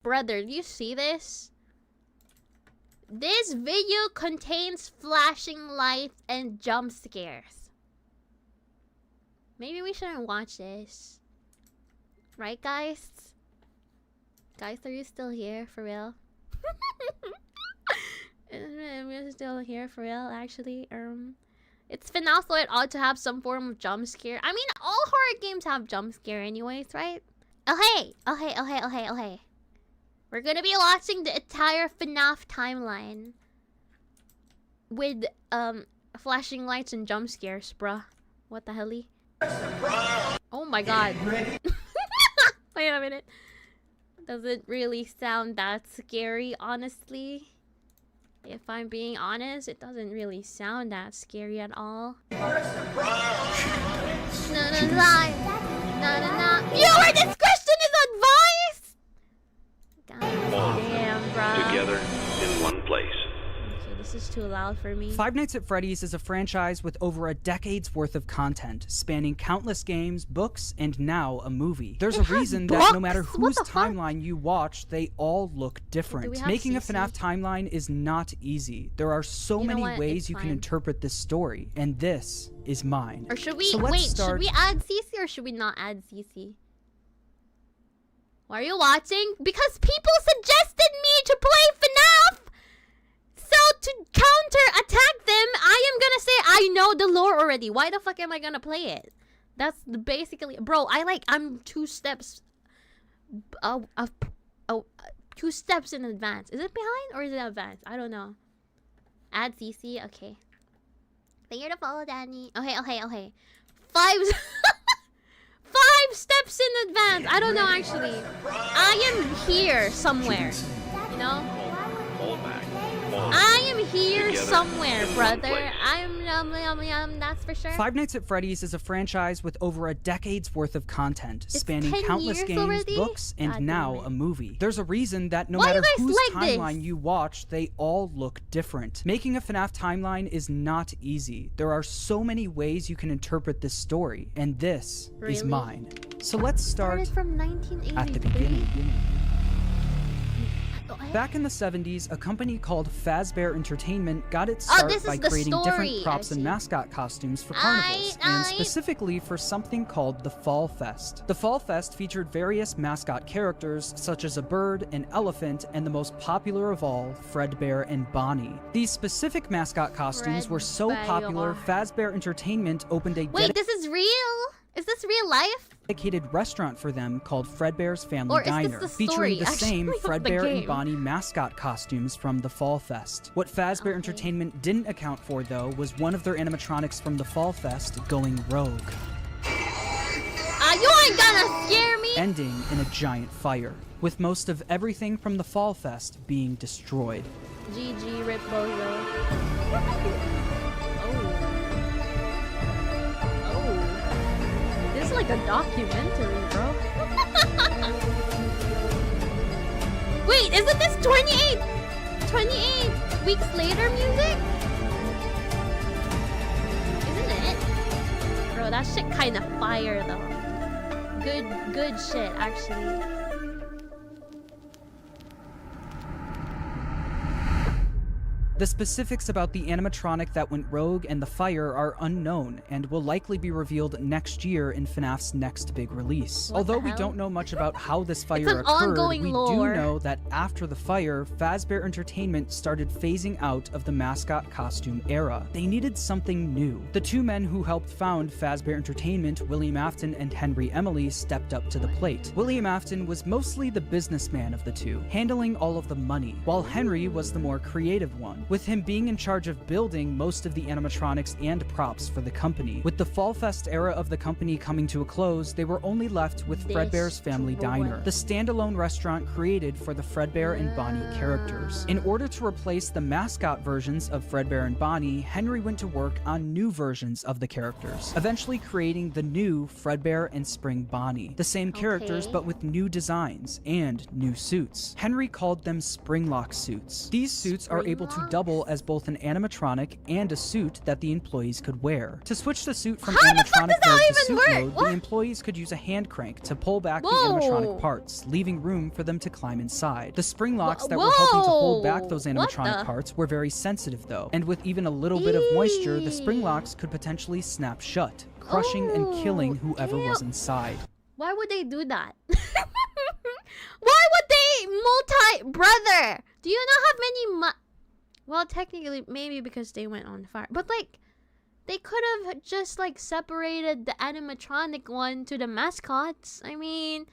Brother, do you see this? This video contains flashing lights and jump scares. Maybe we shouldn't watch this. Right, guys? Guys, are you still here? For real? We're still here for real, actually. It's Fnaf, so it ought to have some form of jump scare. I mean, all horror games have jump scare anyways, right? Okay. We're gonna be watching the entire Fnaf timeline with flashing lights and jump scares, bruh. What the hell? Oh my god. Wait a minute. Doesn't really sound that scary, honestly. If I'm being honest, it doesn't really sound that scary at all. Viewer discretion is advised! God damn, bro. Together in one place. Okay, this is too loud for me. Five Nights at Freddy's is a franchise with over a decade's worth of content, spanning countless games, books, and now a movie. There's a reason that no matter whose timeline you watch, they all look different. Making a FNAF timeline is not easy. There are so many ways you can interpret this story, and this is mine. Or should we should we add CC or should we not add CC? Why are you watching? Because people suggested me to play FNAF! So to counter attack them, I am gonna say I know the lore already. Why the fuck am I gonna play it? That's basically, bro. I'm 2 steps, 2 steps in advance. Is it behind or is it advanced? I don't know. Add CC. Okay. Thank you to follow, Danny. Okay. 5 steps in advance. I don't know actually. I am here somewhere. You know. I am here somewhere, brother. I'm that's for sure. Five Nights at Freddy's is a franchise with over a decade's worth of content, spanning countless games, books, and now a movie. There's a reason that no matter whose timeline you watch, they all look different. Making a FNAF timeline is not easy. There are so many ways you can interpret this story, and this is mine. So let's start from at the beginning. Back in the 70s, a company called Fazbear Entertainment got its start by creating different props and mascot costumes for carnivals, and specifically for something called the Fall Fest. The Fall Fest featured various mascot characters, such as a bird, an elephant, and the most popular of all, Fredbear and Bonnie. These specific mascot costumes were so popular, Fazbear Entertainment opened a this is real? Is this real life? Dedicated restaurant for them called Fredbear's Family Diner, featuring the same Fredbear and Bonnie mascot costumes from the Fall Fest. What Fazbear Entertainment didn't account for, though, was one of their animatronics from the Fall Fest going rogue. You ain't gonna scare me! Ending in a giant fire, with most of everything from the Fall Fest being destroyed. GG, Rip Bozo. This is like a documentary, bro. Wait, isn't this 28 weeks later music? Isn't it? Bro, that shit kind of fire though. Good shit, actually. The specifics about the animatronic that went rogue and the fire are unknown and will likely be revealed next year in FNAF's next big release. Although we don't know much about how this fire occurred, we do know that after the fire, Fazbear Entertainment started phasing out of the mascot costume era. They needed something new. The 2 men who helped found Fazbear Entertainment, William Afton and Henry Emily, stepped up to the plate. William Afton was mostly the businessman of the 2, handling all of the money, while Henry was the more creative one, with him being in charge of building most of the animatronics and props for the company. With the Fall Fest era of the company coming to a close, they were only left with Fredbear's Family Diner, the standalone restaurant created for the Fredbear and Bonnie characters. In order to replace the mascot versions of Fredbear and Bonnie, Henry went to work on new versions of the characters, eventually creating the new Fredbear and Spring Bonnie. The same characters, but with new designs and new suits. Henry called them Springlock suits. These suits are able to double double as both an animatronic and a suit that the employees could wear. To switch the suit from How the fuck animatronic does that mode to even suit work? mode, What? the employees could use a hand crank to pull back the Whoa. animatronic parts, leaving room for them to climb inside. The spring locks that were Whoa. helping to hold back those What animatronic the? parts were very sensitive though, and with even a little bit of moisture, the spring locks could potentially snap shut, crushing and killing whoever was inside. Why would they do that? Why would they brother? Do you not have many well, technically, maybe because they went on fire. But, like, they could have just, like, separated the animatronic one to the mascots. I mean,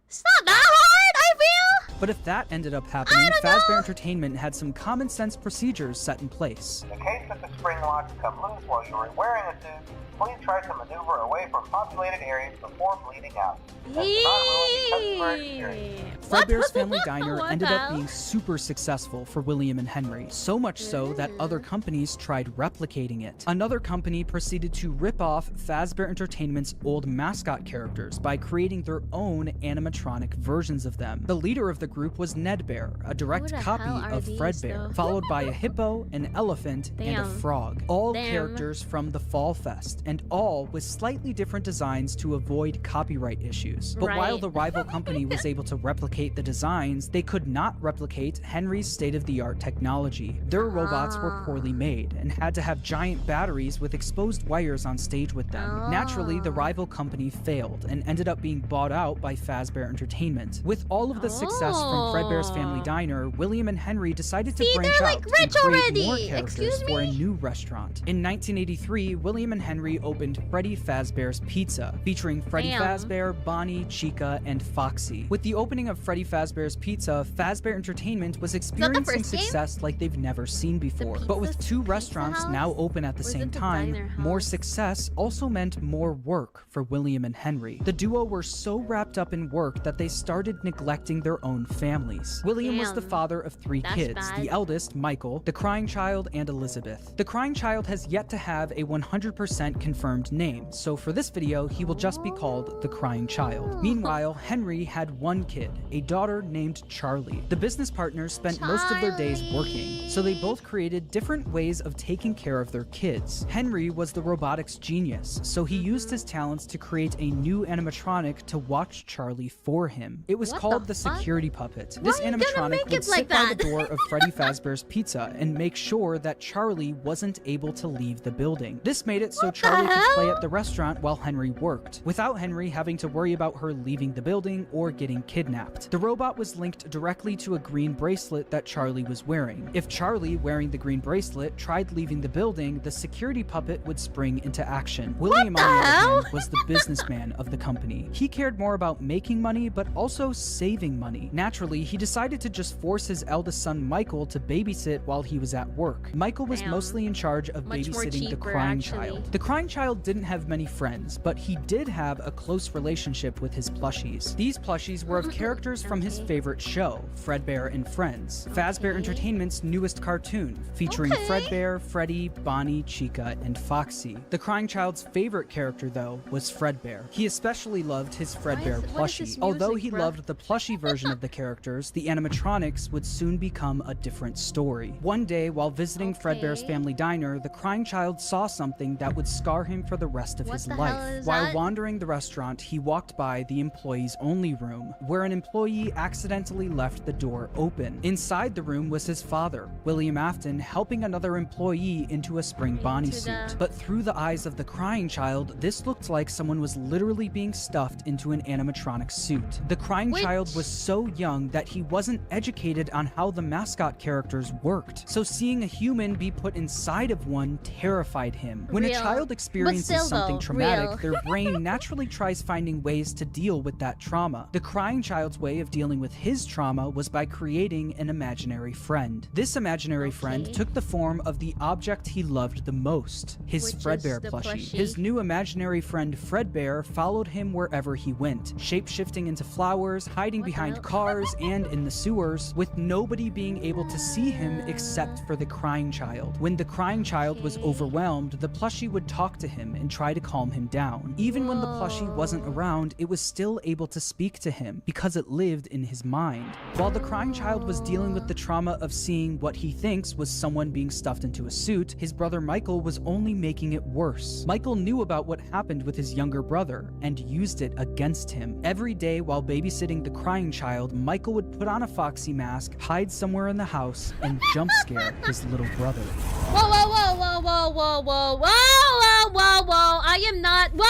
it's not that hard, I feel. But if that ended up happening, don't Fazbear know. Entertainment had some common sense procedures set in place. In case that the spring locks come loose while you are wearing a suit, please try to maneuver away from populated areas before bleeding out. That does not ruin the customer experience. Fredbear's Family Diner What ended the up hell? being super successful for William and Henry, so much so that other companies tried replicating it. Another company proceeded to rip off Fazbear Entertainment's old mascot characters by creating their own animatronic versions of them. The leader of the group was Ned Bear, a direct Who the copy hell are of these, Fredbear, though? followed by a hippo, an elephant, and a Damn. frog. All Damn. characters from the Fall Fest, and all with slightly different designs to avoid copyright issues. But while Right. the rival company was able to replicate the designs, they could not replicate Henry's state-of-the-art technology. Their robots were poorly made and had to have giant batteries with exposed wires on stage with them. Naturally, the rival company failed and ended up being bought out by Fazbear Entertainment. With all of the success from Fredbear's Family Diner, William and Henry decided to See, branch they're, out like, and rich create already. more characters Excuse for a me? new restaurant. In 1983, William and Henry opened Freddy Fazbear's Pizza, featuring Freddy Damn. Fazbear, Bonnie, Chica, and Foxy. With the opening of Freddy Fazbear's Pizza, Fazbear Entertainment was experiencing first game? success like they've never seen before. But with pizza- two pizza restaurants house? now open at the Or is same it the time, diner more house? success also meant more work for William and Henry. The duo were so wrapped up in work that they started neglecting their own families. William was the Damn. father of 3 That's kids, bad. the eldest, Michael, the crying child, and Elizabeth. The crying child has yet to have a 100% confirmed name, so for this video, he will just be called the crying child. Meanwhile, Henry had one kid, a daughter named Charlie. The business partners spent most of their days working, so they both created different ways of taking care of their kids. Henry was the robotics genius, so he used his talents to create a new animatronic to watch Charlie for him. It was What called the the fuck? security puppet. Why This are you gonna animatronic make would it sit like by the that? door of Freddy Fazbear's Pizza and make sure that Charlie wasn't able to leave the building. This made it so What the Charlie could play hell? at the restaurant while Henry worked, without Henry having to worry about her leaving the building or getting kidnapped. The robot was linked directly to a green bracelet that Charlie was wearing. If Charlie, wearing the green bracelet, tried leaving the building, the security puppet would spring into action. William, on the other hell? hand, was the businessman of the company. He cared more about making money, but also saving money. Naturally, he decided to just force his eldest son Michael to babysit while he was at work. Michael was Damn. mostly in charge of Much more babysitting the cheaper, crying actually. child. The crying child didn't have many friends, but he did have a close relationship with his plushies. These plushies were of characters from his Okay. favorite show, Fredbear and Friends, Fazbear Entertainment's newest cartoon, featuring Okay. Fredbear, Freddy, Bonnie, Chica, and Foxy. The crying child's favorite character, though, was Fredbear. He especially loved his Fredbear what is this plushie. Although music, he bruh? loved the plushie version of the characters, the animatronics would soon become a different story. One day, while visiting Fredbear's Okay. Family Diner, the crying child saw something that would scar him for the rest of What his the life. hell is While that? wandering the restaurant, he walked by the employees only room, where an employee accidentally left the door open. Inside the room was his father, William Afton, helping another employee into a spring Bonnie Into suit. the- But through the eyes of the crying child, this looked like someone was literally being stuffed into an animatronic suit. The crying Which- child was so young that he wasn't educated on how the mascot characters worked. So seeing a human be put inside of one terrified him. When Real. a child But experiences still, something though, traumatic, real. their brain naturally tries finding ways to deal with that trauma. The crying child's way of dealing with his trauma was by creating an imaginary friend. This imaginary friend Okay. took the form of the object he loved the most, his Which is Fredbear the plushie. plushie. His new imaginary friend Fredbear followed him wherever he went, shape-shifting spacing into flowers, hiding What the behind hell? cars, and in the sewers, with nobody being able to see him except for the crying child. When the crying child was overwhelmed, the plushie would talk to him and try to calm him down. Even when the plushie wasn't around, it was still able to speak to him because it lived in his mind. While the crying child was dealing with the trauma of seeing what he thinks was someone being stuffed into a suit, his brother Michael was only making it worse. Michael knew about what happened with his younger brother and used it against him. Every day while babysitting the crying child, Michael would put on a foxy mask, hide somewhere in the house, and jump scare his little brother. Whoa, whoa, whoa, whoa, whoa, whoa, whoa, whoa, whoa, whoa, whoa. I am not. Whoa,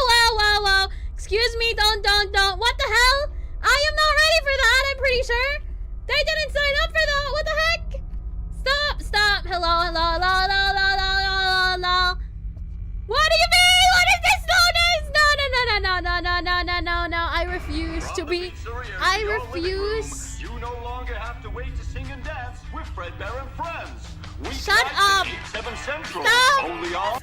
whoa, whoa, whoa. Excuse me, don't. What the hell? I am not ready for that, I'm pretty sure. They didn't sign up for that. What the heck? Stop. Hello. What do you mean? What is this? No. I refuse to be. I refuse. You no longer have to wait to sing and dance with Fredbear and Friends. Shut up. 7 Central. Stop. Only on.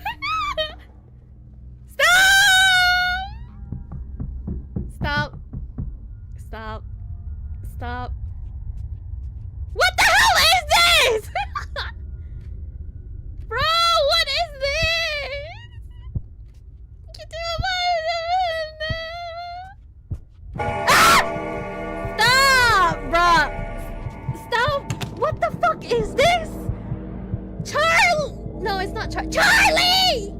Stop. What the hell is this? Bro, what is this? Stop, bro. Stop. What the fuck is this? No, it's not Charlie!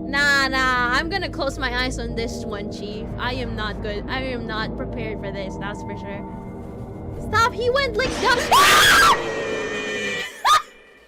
Nah. I'm gonna close my eyes on this one, Chief. I am not good. I am not prepared for this, that's for sure. Stop, he went like that.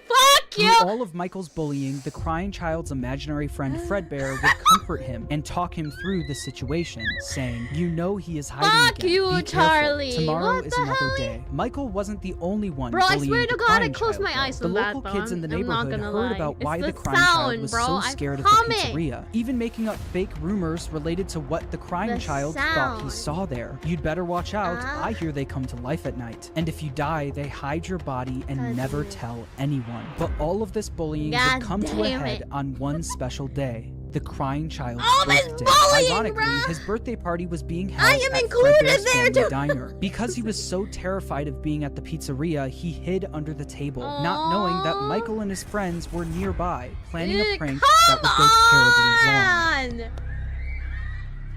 Fuck you! Through all of Michael's bullying, the crying child's imaginary friend Fredbear would comfort him and talk him through the situation, saying, "You know he is hiding Fuck again. you, Be Charlie. careful. Tomorrow What is the another hell? day." Michael wasn't the only one Bro, I bullying swear to the God, I crying closed child, my eyes though. on The that, local bro. kids in the I'm not neighborhood gonna heard lie. about It's why the the crying child sound, was bro. so I'm scared of the humming. pizzeria, even making up fake rumors related to what the crying The child thought he sound. saw there. You'd better watch out. I hear they come to life at night. And if you die, they hide your body and never tell anyone. But all of this bullying God would come to a damn head it. on one special day. The crying child's All this birthday. bullying, Ironically, bruh. his birthday party was being I held am at included Fredbear's there, family too. diner. Because he was so terrified of being at the pizzeria, he hid under the table, not knowing that Michael and his friends were nearby, planning a prank that would go terribly wrong.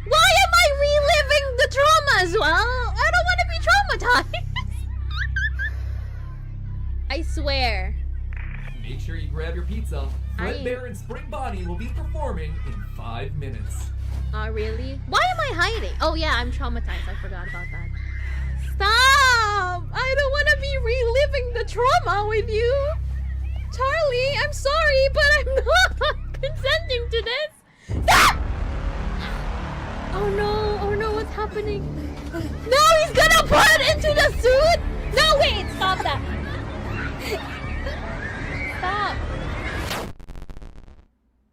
Why am I reliving the trauma as well? I don't want to be traumatized. I swear. Make sure you grab your pizza. I- Fredbear and Spring Bonnie will be performing in 5 minutes. Oh, really? Why am I hiding? Oh, yeah, I'm traumatized. I forgot about that. Stop! I don't want to be reliving the trauma with you. Charlie, I'm sorry, but I'm not consenting to this. Ah! Oh no, what's happening? No, he's gonna put into the suit! No, wait, stop that. Stop.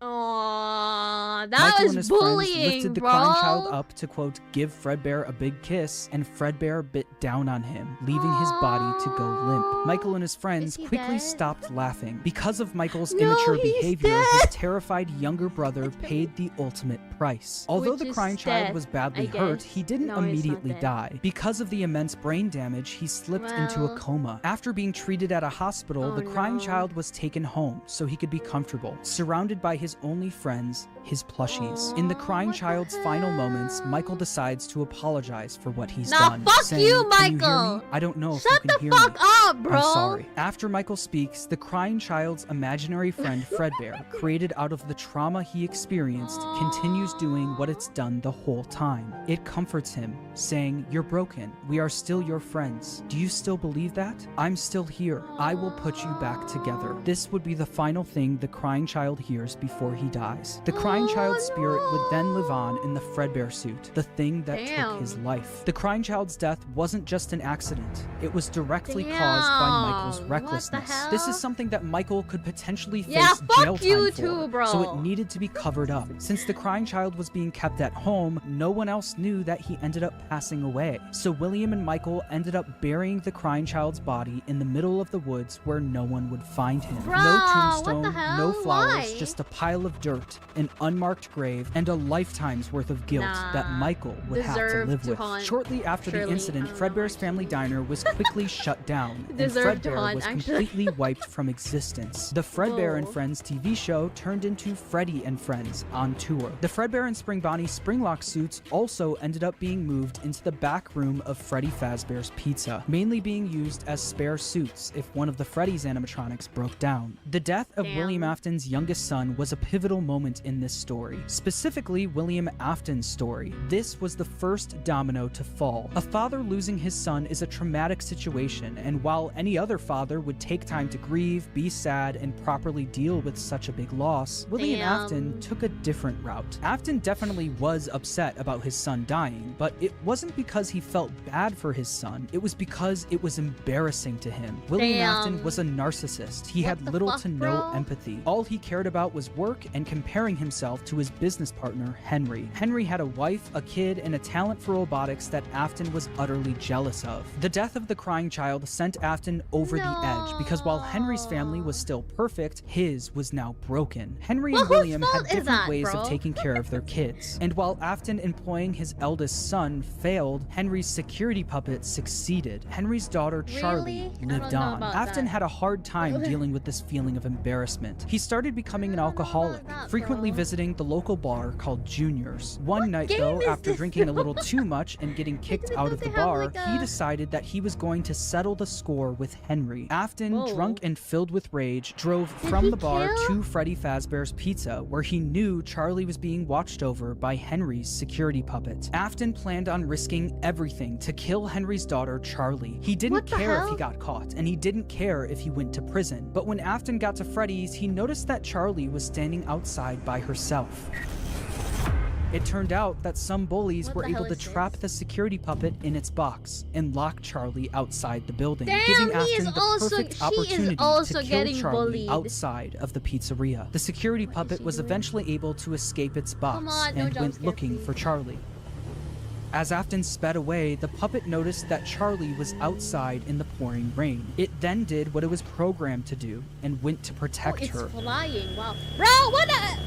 Aww, that Michael and was his friends bullying, lifted the bro. crying child up to, quote, give Fredbear a big kiss, and Fredbear bit down on him, leaving his body to go limp. Michael and his friends Is he quickly dead? stopped laughing. Because of Michael's No, immature he's behavior, dead. his terrified younger brother paid the ultimate price. Although Which the is crying child death, was badly I hurt, guess. he didn't No, he's not immediately dead. die. Because of the immense brain damage, he slipped into a Well. coma. After being treated at a hospital, Oh, the crying no. child was taken home so he could be comfortable, surrounded by his only friends, his plushies. In the crying What the child's final moments, hell? Michael decides to apologize for what he's Nah, done. fuck saying, you, "Can you hear Michael. me? I don't know if Shut you can the hear fuck me. up, bro. I'm sorry." After Michael speaks, the crying child's imaginary friend Fredbear, created out of the trauma he experienced, continues doing what it's done the whole time. It comforts him, saying, "You're broken. We are still your friends. Do you still believe that? I'm still here. I will put you back together." This would be the final thing the crying child hears before he dies. The crying child's spirit would then live on in the Fredbear suit, the thing that Damn. took his life. The crying child's death wasn't just an accident. It was directly caused by Michael's Damn. recklessness. What the This hell? is something that Michael could potentially face Yeah, fuck jail time you for, too, bro. so it needed to be covered up. Since the crying child was being kept at home, no one else knew that he ended up passing away. So William and Michael ended up burying the crying child's body in the middle of the woods where no one would find him. Bro, No what tombstone, the hell? no flowers, Why? just a pile of dirt, an unmarked grave, grave and a lifetime's worth of guilt that Michael would have to live with. Shortly after the incident, Fredbear's Family Diner was quickly shut down, and Fredbear was completely wiped from existence. The Fredbear and Friends TV show turned into Freddy and Friends on tour. The Fredbear and Spring Bonnie Springlock suits also ended up being moved into the back room of Freddy Fazbear's Pizza, mainly being used as spare suits if one of the Freddy's animatronics broke down. The death of William Afton's youngest son was a pivotal moment in this story, specifically William Afton's story. This was the first domino to fall. A father losing his son is a traumatic situation, and while any other father would take time to grieve, be sad, and properly deal with such a big loss, William Afton took a different route. Afton definitely was upset about his son dying, but it wasn't because he felt bad for his son, it was because it was embarrassing to him. William Afton was a narcissist. He had little to no empathy. All he cared about was work and comparing himself to his business partner, Henry. Henry had a wife, a kid, and a talent for robotics that Afton was utterly jealous of. The death of the crying child sent Afton over the edge because while Henry's family was still perfect, his was now broken. Henry and William had different ways of taking care of their kids. And while Afton employing his eldest son failed, Henry's security puppet succeeded. Henry's daughter, Charlie, lived on. Afton had a hard time dealing with this feeling of embarrassment. He started becoming an alcoholic, frequently visiting the local bar called Junior's. One night, though, after drinking a little too much and getting kicked out of the bar, he decided that he was going to settle the score with Henry. Afton, drunk and filled with rage, drove from the bar to Freddy Fazbear's Pizza, where he knew Charlie was being watched over by Henry's security puppet. Afton planned on risking everything to kill Henry's daughter, Charlie. He didn't care if he got caught, and he didn't care if he went to prison. But when Afton got to Freddy's, he noticed that Charlie was standing outside by herself. It turned out that some bullies were able to trap the security puppet in its box and lock Charlie outside the building, giving Afton the perfect opportunity to kill Charlie outside of the pizzeria. The security puppet was eventually able to escape its box and went looking for Charlie. As Afton sped away, the puppet noticed that Charlie was outside in the pouring rain. It then did what it was programmed to do and went to protect her. Flying, wow. Bro, what the hell?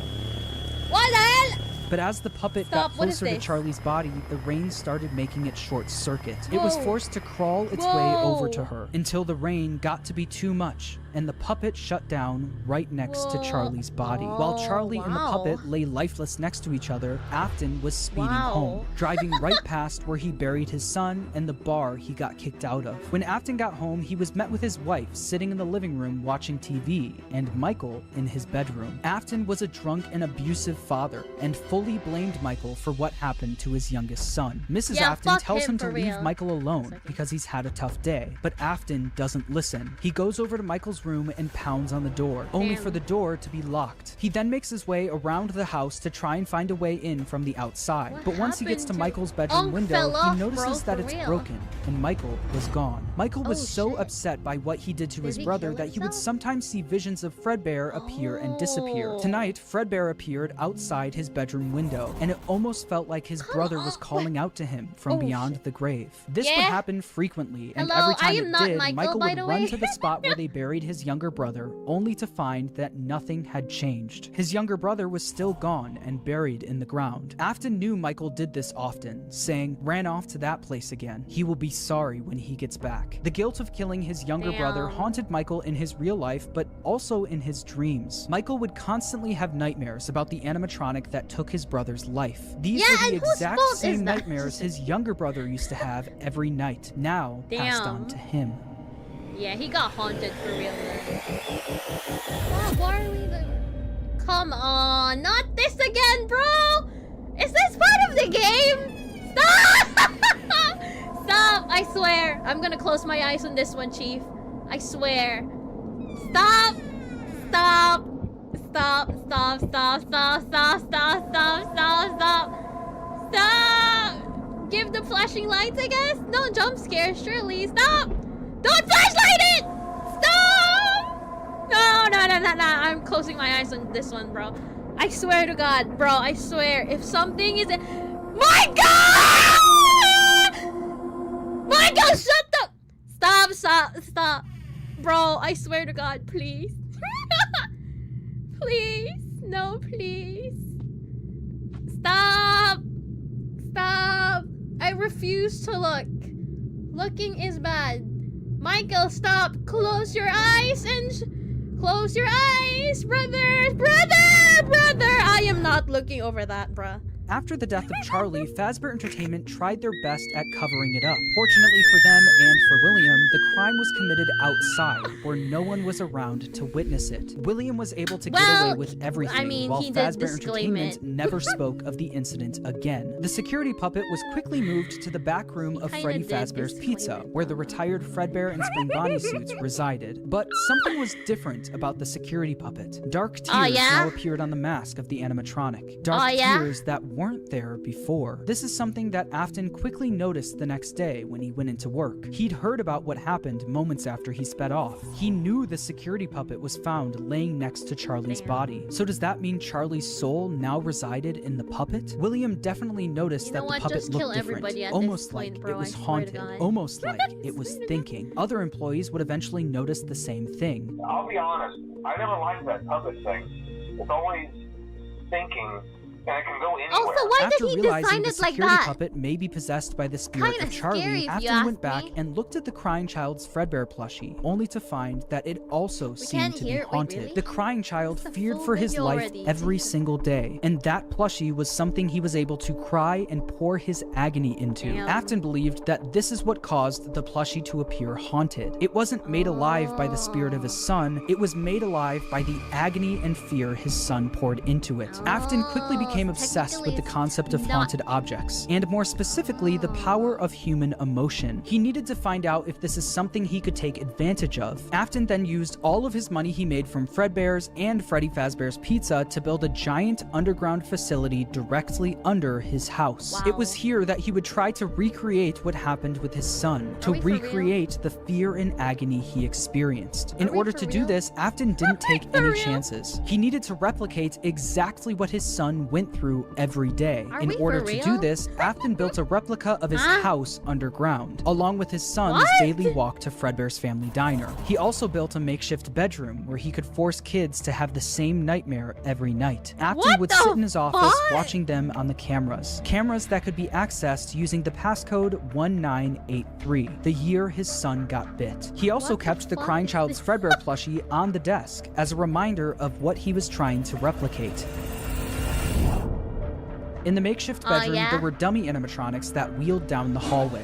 But as the puppet got closer to Charlie's body, the rain started making it short circuit. It was forced to crawl its way over to her until the rain got to be too much, and the puppet shut down right next to Charlie's body. While Charlie and the puppet lay lifeless next to each other, Afton was speeding home, driving right past where he buried his son and the bar he got kicked out of. When Afton got home, he was met with his wife sitting in the living room watching TV, and Michael in his bedroom. Afton was a drunk and abusive father, and fully blamed Michael for what happened to his youngest son. Mrs. Afton tells him to leave Michael alone because he's had a tough day, but Afton doesn't listen. He goes over to Michael's room and pounds on the door, only for the door to be locked. He then makes his way around the house to try and find a way in from the outside. But once he gets to Michael's bedroom window, he notices that it's broken, and Michael was gone. Michael was so upset by what he did to his brother that he would sometimes see visions of Fredbear appear and disappear. Tonight, Fredbear appeared outside his bedroom window, and it almost felt like his brother was calling out to him from beyond the grave. This would happen frequently, and every time it did, Michael would run to the spot where they buried his younger brother, only to find that nothing had changed. His younger brother was still gone and buried in the ground. Afton knew Michael did this often, saying, "Ran off to that place again. He will be sorry when he gets back." The guilt of killing his younger brother haunted Michael in his real life, but also in his dreams. Michael would constantly have nightmares about the animatronic that took his brother's life. These were the exact same nightmares his younger brother used to have every night, now passed on to him. Yeah, he got haunted for real. Why are we Come on, not this again, bro! Is this part of the game? Stop! Stop! I swear. I'm gonna close my eyes on this one, Chief. I swear. Stop! Stop! Stop! Stop! Stop! Stop! Stop! Stop! Stop! Stop! Stop! Stop! Give the flashing lights, I guess? No jump scares, surely. Stop! Don't flashlight it! Stop! No, no, no, no, no. I'm closing my eyes on this one, bro. I swear to God, bro. I swear. If something is... My God! Michael, shut the... Stop, stop, stop. Bro, I swear to God, please. Please. No, please. Stop! Stop! I refuse to look. Looking is bad. Michael, stop! Close your eyes and close your eyes, brother! I am not looking over that, bruh. After the death of Charlie, Fazbear Entertainment tried their best at covering it up. Fortunately for them and for William, the crime was committed outside, where no one was around to witness it. William was able to get away with everything, while Fazbear Entertainment never spoke of the incident again. The security puppet was quickly moved to the back room of Freddy Fazbear's Pizza, where the retired Fredbear and Spring Bonnie suits resided. But something was different about the security puppet. Dark tears now appeared on the mask of the animatronic. Dark tears that weren't there before. This is something that Afton quickly noticed the next day when he went into work. He'd heard about what happened moments after he sped off. He knew the security puppet was found laying next to Charlie's body. So does that mean Charlie's soul now resided in the puppet? William definitely noticed that the puppet looked different, almost like it was haunted, almost like it was thinking. Other employees would eventually notice the same thing. I'll be honest, I never liked that puppet thing. It's always thinking. And it can go anywhere. Also, why After did he realizing design the it like security that? puppet may be possessed by the spirit Kinda of Charlie, scary, if you Afton ask went back me. and looked at the crying child's Fredbear plushie, only to find that it also seemed to be haunted. really? The crying child That's a feared full for his video life already. every single day, and that plushie was something he was able to cry and pour his agony into. Damn. Afton believed that this is what caused the plushie to appear haunted. It wasn't made alive by the spirit of his son, it was made alive by the agony and fear his son poured into it. Afton quickly became obsessed with the concept of haunted objects, and more specifically, the power of human emotion. He needed to find out if this is something he could take advantage of. Afton then used all of his money he made from Fredbear's and Freddy Fazbear's Pizza to build a giant underground facility directly under his house. Wow. It was here that he would try to recreate what happened with his son, to we for real? recreate the fear and agony he experienced. In Are we order for to do real? this, Afton didn't take For any real? chances. He needed to replicate exactly what his son went through every day. Are In we order for to do real? this, Afton built a replica of his Huh? house underground, along with his son's What? daily walk to Fredbear's family diner. He also built a makeshift bedroom where he could force kids to have the same nightmare every night. Afton What would the sit in his office fuck? watching them on the cameras that could be accessed using the passcode 1983, the year his son got bit. He also What the kept the fuck crying is child's this? Fredbear plushie on the desk as a reminder of what he was trying to replicate. In the makeshift bedroom, yeah? there were dummy animatronics that wheeled down the hallway.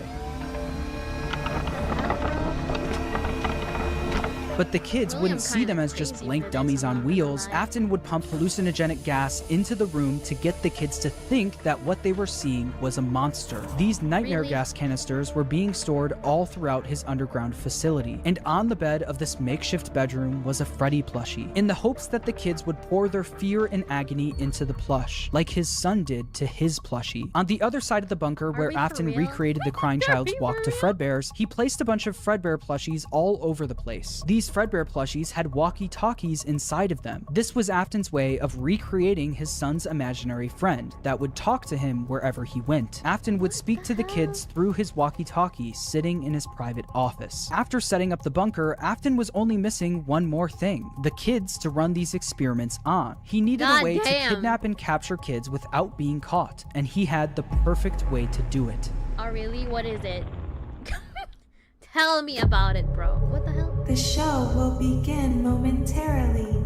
But the kids William wouldn't see kinda them as just crazy blank for this, dummies I'm on not gonna wheels. lie. Afton would pump hallucinogenic gas into the room to get the kids to think that what they were seeing was a monster. These nightmare Really? gas canisters were being stored all throughout his underground facility. And on the bed of this makeshift bedroom was a Freddy plushie, in the hopes that the kids would pour their fear and agony into the plush, like his son did to his plushie. On the other side of the bunker, where we for Afton real? recreated the crying child's walk to Fredbear's, he placed a bunch of Fredbear plushies all over the place. These Fredbear plushies had walkie-talkies inside of them. This was Afton's way of recreating his son's imaginary friend that would talk to him wherever he went. Afton would speak to the kids through his walkie-talkie sitting in his private office. After setting up the bunker, Afton was only missing one more thing: the kids to run these experiments on. He needed a way to Goddamn. kidnap and capture kids without being caught, and he had the perfect way to do it. Oh, really? What is it? Tell me about it, bro. What the hell? The show will begin momentarily.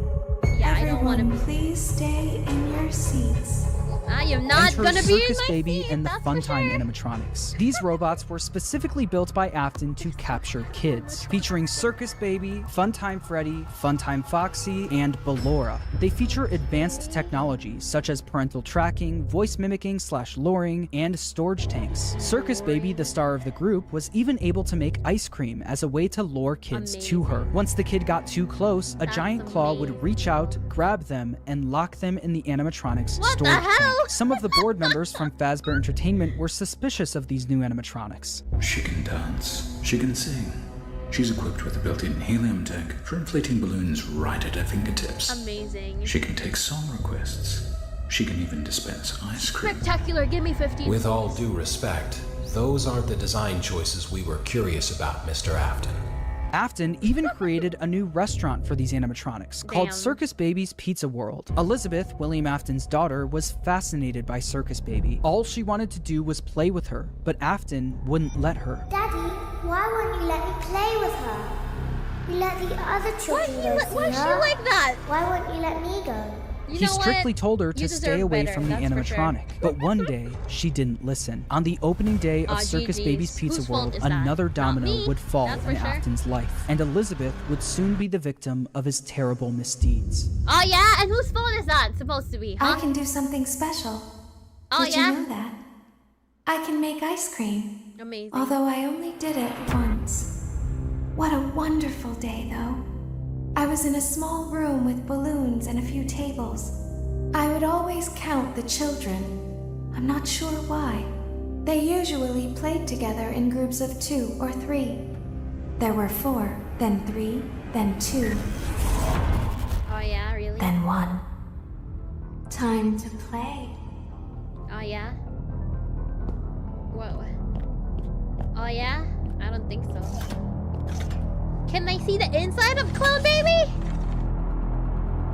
Yeah, I don't want to Everyone, be. please stay in your seats. I am not Enter gonna be in Circus my Baby seat, and the that's for Funtime sure. animatronics. These robots were specifically built by Afton to capture kids, featuring Circus Baby, Funtime Freddy, Funtime Foxy, and Ballora. They feature advanced technologies such as parental tracking, voice mimicking / luring, and storage tanks. Circus Baby, the star of the group, was even able to make ice cream as a way to lure kids to her. Once the kid got too close, a That's giant claw would amazing. reach out, grab them, and lock them in the animatronics What the storage tank. hell? Some of the board members from Fazbear Entertainment were suspicious of these new animatronics. She can dance. She can sing. She's equipped with a built-in helium tank for inflating balloons right at her fingertips. Amazing. She can take song requests. She can even dispense ice cream. Spectacular. Give me 50. With all due respect, those aren't the design choices we were curious about, Mr. Afton. Afton even created a new restaurant for these animatronics called Circus Baby's Pizza World. Elizabeth, William Afton's daughter, was fascinated by Circus Baby. All she wanted to do was play with her, but Afton wouldn't let her. Daddy, why won't you let me play with her? You let the other children go. Why is she like that? Why won't you let me go? He strictly told her to stay away from the animatronic, but one day she didn't listen. On the opening day of Circus Baby's Pizza World, another domino would fall in Afton's life, and Elizabeth would soon be the victim of his terrible misdeeds. Oh yeah, and whose fault is that supposed to be? Huh? I can do something special. Oh Did you know that? I can make ice cream. Amazing. Although I only did it once. What a wonderful day, though. I was in a small room with balloons and a few tables. I would always count the children. I'm not sure why. They usually played together in groups of 2 or 3. There were 4, then 3, then 2. Oh yeah, really? Then 1. Time to play. Oh yeah? Whoa. Oh yeah? I don't think so. Can I see the inside of Clown Baby?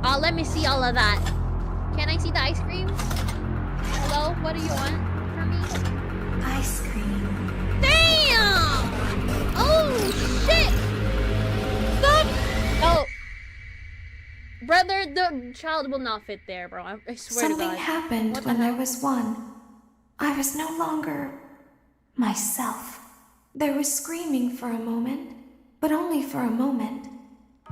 Oh, let me see all of that. Can I see the ice cream? Hello? What do you want from me? Ice cream. Damn! Oh, shit! Stop! Oh. Brother, the child will not fit there, bro. I swear Something to God. happened when there was 1. I was no longer myself. There was screaming for a moment, but only for a moment.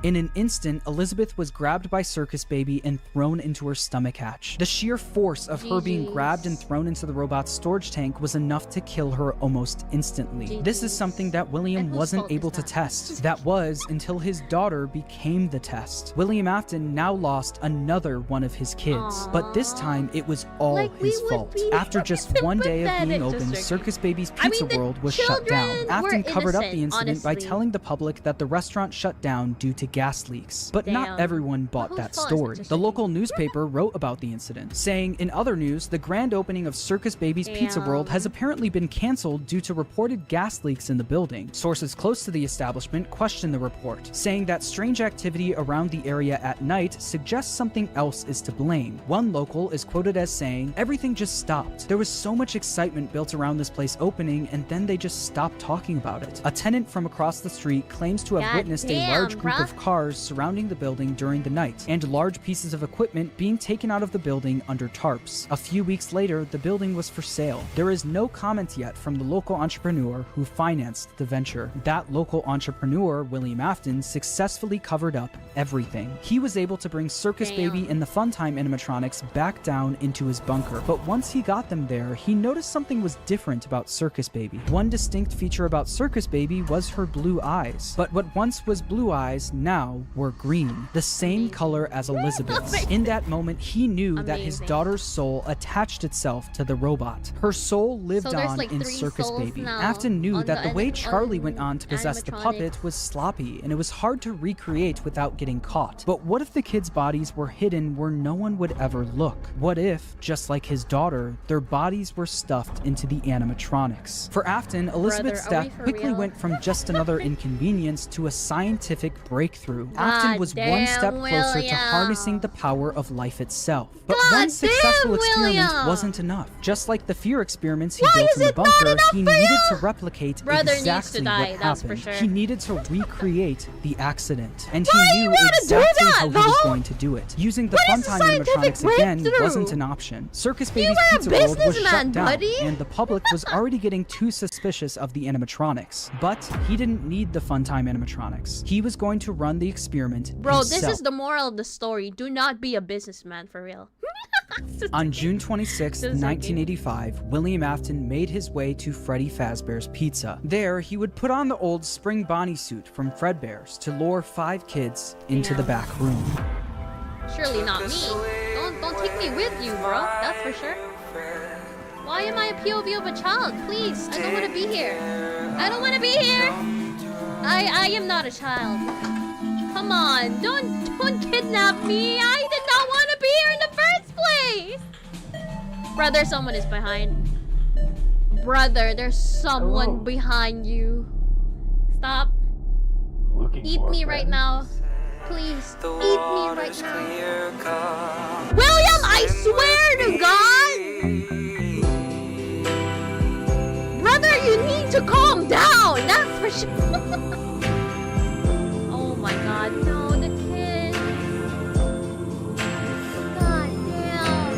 In an instant, Elizabeth was grabbed by Circus Baby and thrown into her stomach hatch. The sheer force of her being grabbed and thrown into the robot's storage tank was enough to kill her almost instantly. This is something that William wasn't able to test. That was until his daughter became the test. William Afton now lost another one of his kids, but this time it was all his fault. After just one day of being open, Circus Baby's Pizza World was shut down. Afton covered up the incident by telling the public that the restaurant shut down due to gas leaks. But not everyone bought that story. The local newspaper wrote about the incident, saying, in other news, the grand opening of Circus Baby's Pizza World has apparently been cancelled due to reported gas leaks in the building. Sources close to the establishment questioned the report, saying that strange activity around the area at night suggests something else is to blame. One local is quoted as saying, "Everything just stopped. There was so much excitement built around this place opening, and then they just stopped talking about it." A tenant from across the street claims to have witnessed a large group of cars surrounding the building during the night, and large pieces of equipment being taken out of the building under tarps. A few weeks later, the building was for sale. There is no comment yet from the local entrepreneur who financed the venture. That local entrepreneur, William Afton, successfully covered up everything. He was able to bring Circus Baby and the Funtime animatronics back down into his bunker, but once he got them there, he noticed something was different about Circus Baby. One distinct feature about Circus Baby was her blue eyes, but what once was blue eyes now were green, the same color as Elizabeth's. In that moment, he knew that his daughter's soul attached itself to the robot. Her soul lived on in Circus Baby. Afton knew that the way Charlie went on to possess the puppet was sloppy, and it was hard to recreate without getting caught. But what if the kids' bodies were hidden where no one would ever look? What if, just like his daughter, their bodies were stuffed into the animatronics? For Afton, Elizabeth's death quickly went from just another inconvenience to a scientific breakthrough. Afton was one step closer to harnessing the power of life itself. But one successful experiment wasn't enough. Just like the fear experiments he built in the bunker, he needed to replicate exactly what happened. He needed to recreate the accident. And he knew exactly how he was going to do it. Using the Funtime animatronics again wasn't an option. Circus Baby's Pizza World was shut down, and the public was already getting too suspicious of the animatronics. But he didn't need the Funtime animatronics. He was going to run the experiment himself. This is the moral of the story. Do not be a businessman for real. On June 26, 1985, William Afton made his way to Freddy Fazbear's Pizza. There, he would put on the old spring Bonnie suit from Fredbear's to lure 5 kids into the back room. Surely not me. Don't take me with you, bro. That's for sure. Why am I a POV of a child? Please, I don't want to be here. I don't want to be here. I am not a child. Come on, don't kidnap me. I did not want to be here in the first place. Brother, someone is behind. Brother, there's someone behind you. Stop. Look looking Eat for, me right friend? now. Please, eat me right now. William, I swear to God! Brother, you need to calm down! That's for sure. Oh my God, no, the kid. God damn.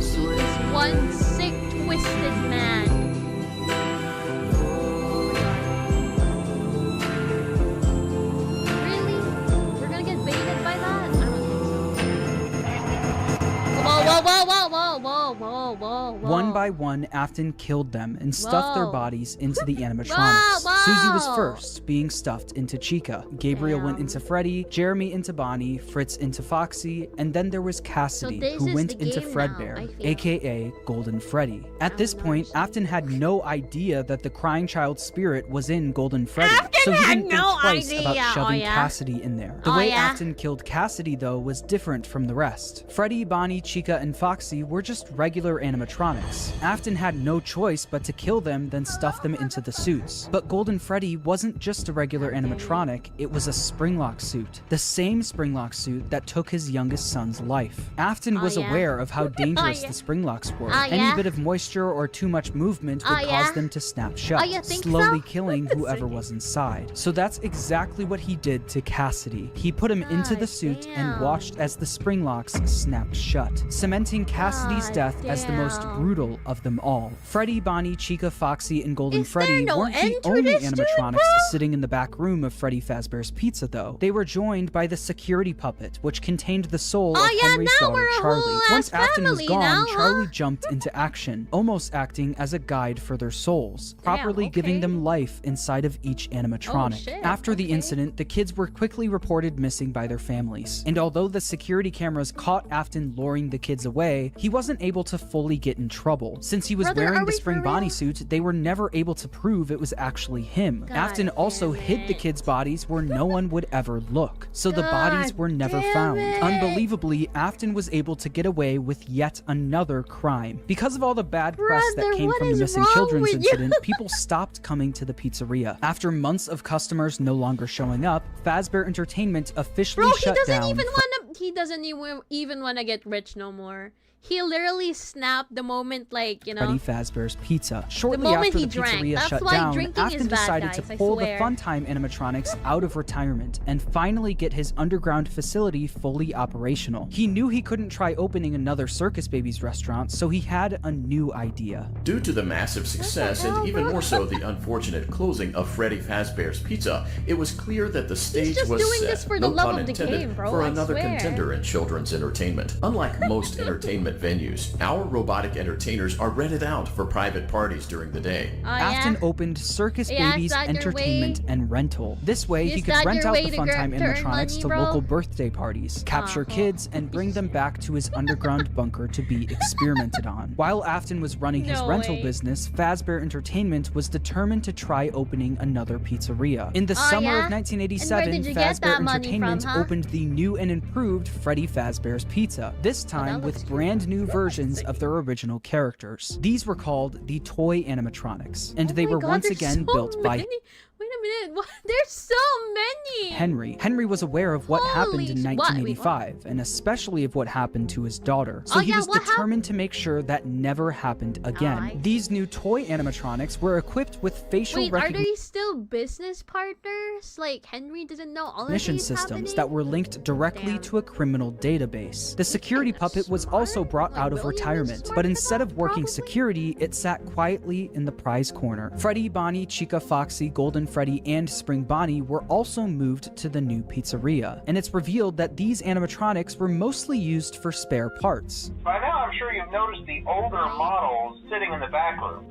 He is one sick, twisted man. Really? We're gonna get baited by that? I don't think so. Whoa. One by one, Afton killed them and stuffed their Whoa. bodies into the animatronics. Whoa. Susie was first, being stuffed into Chica. Gabriel went Damn. into Freddy, Jeremy into Bonnie, Fritz into Foxy, and then there was Cassidy, this who is went the into game now, Fredbear, I feel. aka Golden Freddy. At this point, Afton had no idea that the crying child spirit was in Golden Freddy, so he had didn't think no twice idea. about shoving Oh, yeah? Cassidy in there. The Oh, way yeah? Afton killed Cassidy, though, was different from the rest. Freddy, Bonnie, Chica, and Foxy were just regular animatronics. Afton had no choice but to kill them, then stuff them into the suits. But Golden Freddy wasn't just a regular animatronic, it was a Springlock suit. The same Springlock suit that took his youngest son's life. Afton was yeah? aware of how dangerous yeah? the Springlocks were. Oh, Any yeah? bit of moisture or too much movement would Oh, cause yeah? them to snap shut, you think slowly so? killing whoever was inside. So that's exactly what he did to Cassidy. He put him into the God suit and damn. watched as the Springlocks snapped shut, cementing Cassidy's God death as the most damn. brutal of them all. Freddy, Bonnie, Chica, Foxy, and Golden Is there Freddy no weren't the end to only this, dude, animatronics bro? sitting in the back room of Freddy Fazbear's Pizza, though. They were joined by the security puppet, which contained the soul of yeah, Henry's now daughter, we're a Charlie. whole Once ass Afton was family gone, now, huh? Charlie jumped into action, almost acting as a guide for their souls, properly giving okay. them life inside of each animatronic. Oh, shit, After the okay. incident, the kids were quickly reported missing by their families. And although the security cameras caught Afton luring the kids away, he wasn't able to fully get in trouble. Since he was Brother, wearing are the we Spring for Bonnie real? suit, they were never able to prove it was actually him. God Afton also damn hid the it. kids' bodies where no one would ever look. So the bodies God were never damn found. it. Unbelievably, Afton was able to get away with yet another crime. Because of all the bad press that Brother, came what from the is missing wrong children's with you? incident, people stopped coming to the pizzeria. After months of customers no longer showing up, Fazbear Entertainment officially Bro, he shut doesn't down. even wanna. He doesn't even wanna get rich no more. He literally snapped the moment, like, you know. Freddy Fazbear's Pizza. Shortly moment after he the drank. pizzeria That's shut why down, drinking is Afton bad, decided guys, to I pull the swear. Funtime animatronics out of retirement and finally get his underground facility fully operational. He knew he couldn't try opening another Circus Babies restaurant, so he had a new idea. Due to the massive success and even more so the unfortunate closing of Freddy Fazbear's Pizza, it was clear that the stage just was doing set, this for no the love pun of the intended, game, bro, for I another swear. contender in children's entertainment. Unlike most entertainment venues, our robotic entertainers are rented out for private parties during the day. Afton opened Circus Yeah, is Babies that your Entertainment way? and Rental. This way, he Is could that rent your out way the to Funtime to earn animatronics money, to bro? local birthday parties, capture kids, and bring them back to his underground bunker to be experimented on. While Afton was running his No rental way. business, Fazbear Entertainment was determined to try opening another pizzeria. In the Oh, summer yeah? of And where 1987, did you get Fazbear that money Entertainment from, huh? opened the new and improved Freddy Fazbear's Pizza, this time looks with brand new versions of their original characters. These were called the toy animatronics, and they Oh my were God, once there's again so built by many. Wait a minute, what? There's so many! Henry. Henry was aware of what happened in Holy- what? Wait, 1985, and especially of what happened to his daughter. So Oh, he yeah, was what determined to make sure that never happened again. I These new toy animatronics were equipped with facial Wait, are recognition they still business partners? Like, Henry doesn't know all of these systems happening? that were linked directly to a criminal database. The security puppet was also brought out of retirement, but instead of working security, it sat quietly in the prize corner. Freddy, Bonnie, Chica, Foxy, Golden Freddy, and Spring Bonnie were also moved to the new pizzeria, and it's revealed that these animatronics were mostly used for spare parts. By now, I'm sure you've noticed the older models sitting in the back room.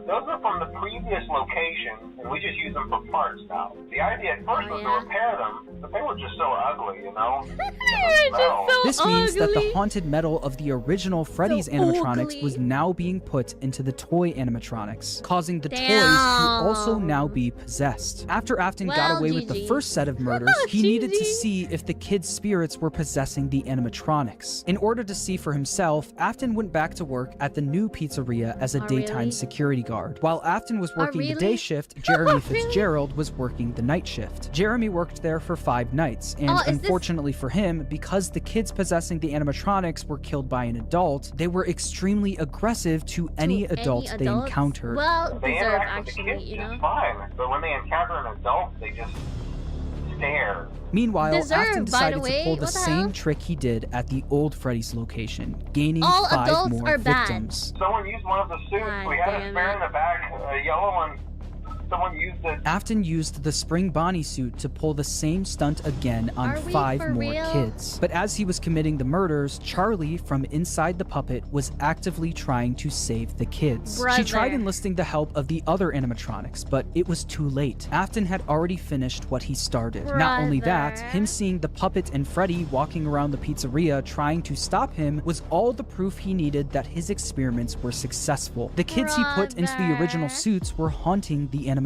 Those are from the previous location, and we just use them for parts now. The idea at first was to repair them, but they were just so ugly, you know? This means that the haunted metal of the original Freddy's animatronics was now being put into the toy animatronics, causing the toys to also now be possessed. After Afton got away with the first set of murders, he needed to see if the kids' spirits were possessing the animatronics. In order to see for himself, Afton went back to work at the new pizzeria as a daytime security guard. While Afton was working the day shift, Jeremy Fitzgerald was working the night shift. Jeremy worked there for 5 nights, and unfortunately for him, because the kids possessing the animatronics were killed by an adult, they were extremely aggressive to any adult they encountered. Well, They deserve interact with the actually, kids you know? just fine, but when they encounter an adult, they just stare. Meanwhile, Afton Deserve, by the decided way. to pull the What the same hell? trick he did at the old Freddy's location, gaining All 5 adults more are bad. victims. Someone used one of the suits. God We had a damn spare it. in the back, a yellow one. Someone used it. Afton used the spring Bonnie suit to pull the same stunt again on Are we 5 for more real? kids. But as he was committing the murders, Charlie from inside the puppet was actively trying to save the kids. She tried Brother. enlisting the help of the other animatronics, but it was too late. Afton had already finished what he started. Not only that, Brother. him seeing the puppet and Freddy walking around the pizzeria trying to stop him was all the proof he needed that his experiments were successful. The kids he put into the original Brother. suits were haunting the animatronics.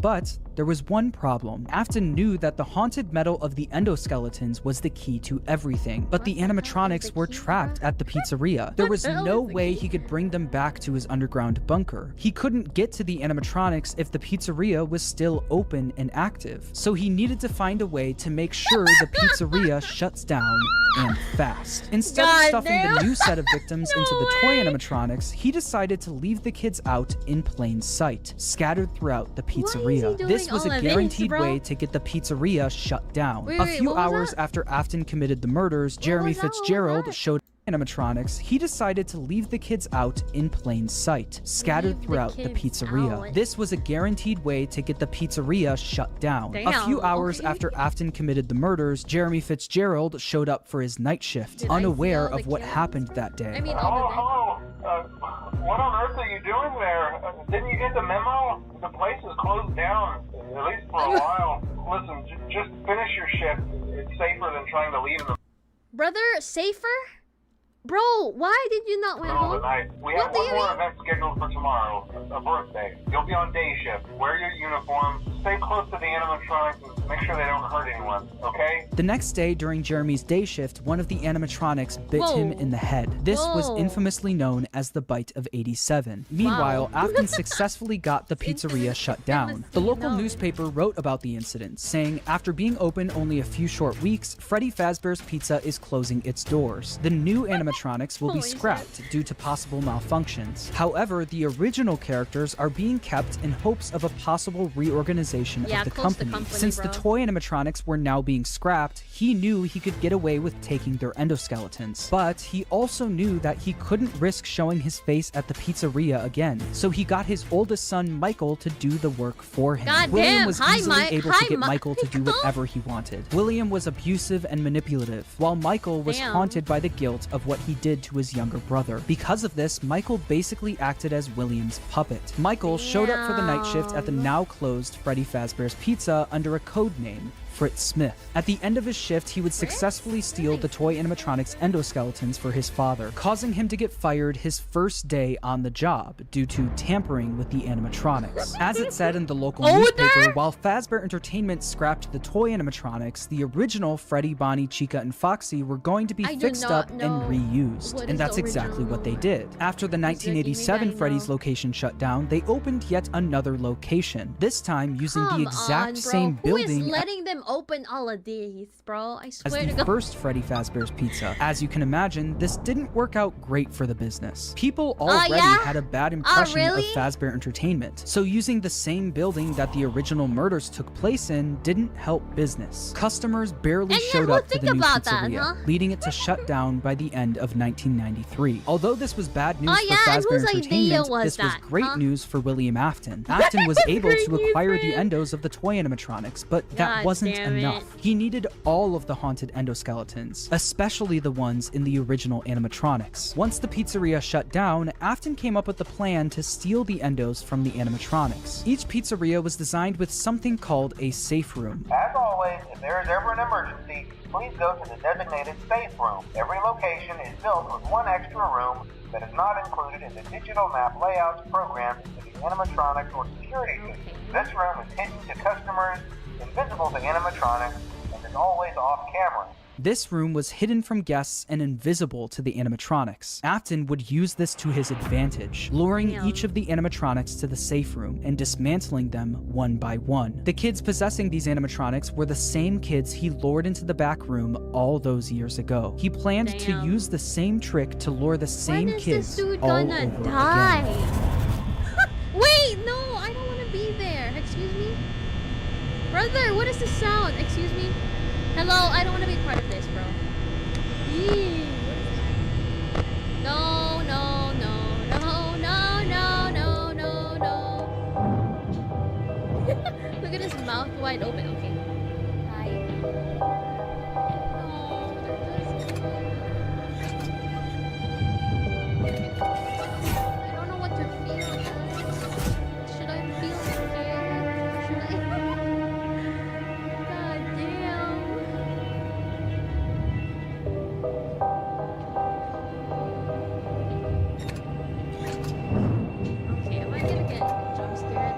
But there was one problem. Afton knew that the haunted metal of the endoskeletons was the key to everything, but the animatronics were trapped at the pizzeria. There was no way he could bring them back to his underground bunker. He couldn't get to the animatronics if the pizzeria was still open and active. So he needed to find a way to make sure the pizzeria shuts down and fast. Instead of stuffing the new set of victims into the toy animatronics, he decided to leave the kids out in plain sight, scattered throughout the pizzeria. This was all a of this, guaranteed bro? way to get the pizzeria shut down. Wait, A wait, few what was hours that? after Afton committed the murders, Jeremy was that? What was Fitzgerald that? showed animatronics, he decided to leave the kids out in plain sight, scattered Leave the throughout the kids pizzeria. out. This was a guaranteed way to get the pizzeria shut down. A few Damn, hours okay. after Afton committed the murders, Jeremy Fitzgerald showed up for his night shift, Did I unaware steal of the what kids? happened that day. I mean, Hello, all hello. What on earth are you doing there? Didn't you get the memo? The place is closed down, at least for a while. Listen, just finish your shift. It's safer than trying to leave in the Brother, safer? Bro, why did you not went middle of home? the night. We What have do one you more mean? event scheduled for tomorrow, a birthday. You'll be on day shift. Wear your uniform. Stay close to the animatronics and make sure they don't hurt anyone, okay? The next day, during Jeremy's day shift, one of the animatronics bit him Whoa. in the head. This was Whoa. infamously known as the bite of 87. Meanwhile, Wow. Afton successfully got the pizzeria shut down. The local known. newspaper wrote about the incident, saying, after being open only a few short weeks, Freddy Fazbear's Pizza is closing its doors. The new animatronics will be Holy scrapped due to possible malfunctions. However, the original characters are being kept in hopes of a possible reorganization Yeah, of the close the company. company, Since the bro. toy animatronics were now being scrapped, he knew he could get away with taking their endoskeletons. But he also knew that he couldn't risk showing his face at the pizzeria again. So he got his oldest son, Michael, to do the work for him. God William damn. was Hi, easily Mi- able hi, to get Mi- Michael to do whatever he wanted. William was abusive and manipulative, while Michael was Damn. haunted by the guilt of what he did to his younger brother. Because of this, Michael basically acted as William's puppet. Michael showed up for the night shift at the now closed Freddy Fazbear's Pizza under a code name, Fritz Smith. At the end of his shift, he would successfully steal the toy animatronics endoskeletons for his father, causing him to get fired his first day on the job due to tampering with the animatronics. As it said in the local newspaper, while Fazbear Entertainment scrapped the toy animatronics, the original Freddy, Bonnie, Chica, and Foxy were going to be I do fixed not up know and reused. what And is that's the exactly original what they did. After the 1987 maybe I Freddy's know. location shut down, they opened yet another location, this time using Come the exact on, bro. same Who is building letting them open all of these, bro? I as swear to the God. first Freddy Fazbear's Pizza. As you can imagine, this didn't work out great for the business. People already yeah? had a bad impression really? of Fazbear Entertainment, so using the same building that the original murders took place in didn't help business. Customers barely And yeah, showed well, up to think the new about that, pizzeria, huh? leading it to shut down by the end of 1993. Although this was bad news Oh, for yeah, and Fazbear whose idea Entertainment, was this was that, great huh? news for William Afton. Afton was able Great to news acquire for the him. endos of the toy animatronics, but that God wasn't damn enough. He needed all of the haunted endoskeletons, especially the ones in the original animatronics. Once the pizzeria shut down, Afton came up with a plan to steal the endos from the animatronics. Each pizzeria was designed with something called a safe room. As always, if there is ever an emergency, please go to the designated safe room. Every location is built with one extra room that is not included in the digital map layouts programmed into the animatronics or security system. This room is hidden to customers, invisible to animatronics, and is always off camera. This room was hidden from guests and invisible to the animatronics. Afton would use this to his advantage, luring each of the animatronics to the safe room and dismantling them one by one. The kids possessing these animatronics were the same kids he lured into the back room all those years ago. He planned to use the same trick to lure the same kids all over again. Wait, no, I don't want to be there. Excuse me? Brother, what is the sound? Excuse me? Hello, I don't want to be part of this, bro. Eee. No, no, no, no, no, no, no, no, no. Look at his mouth wide open. Okay. Hi. I don't know what to feel, guys. Should I feel scared? Should I? God damn. Okay, am I gonna get jump scared?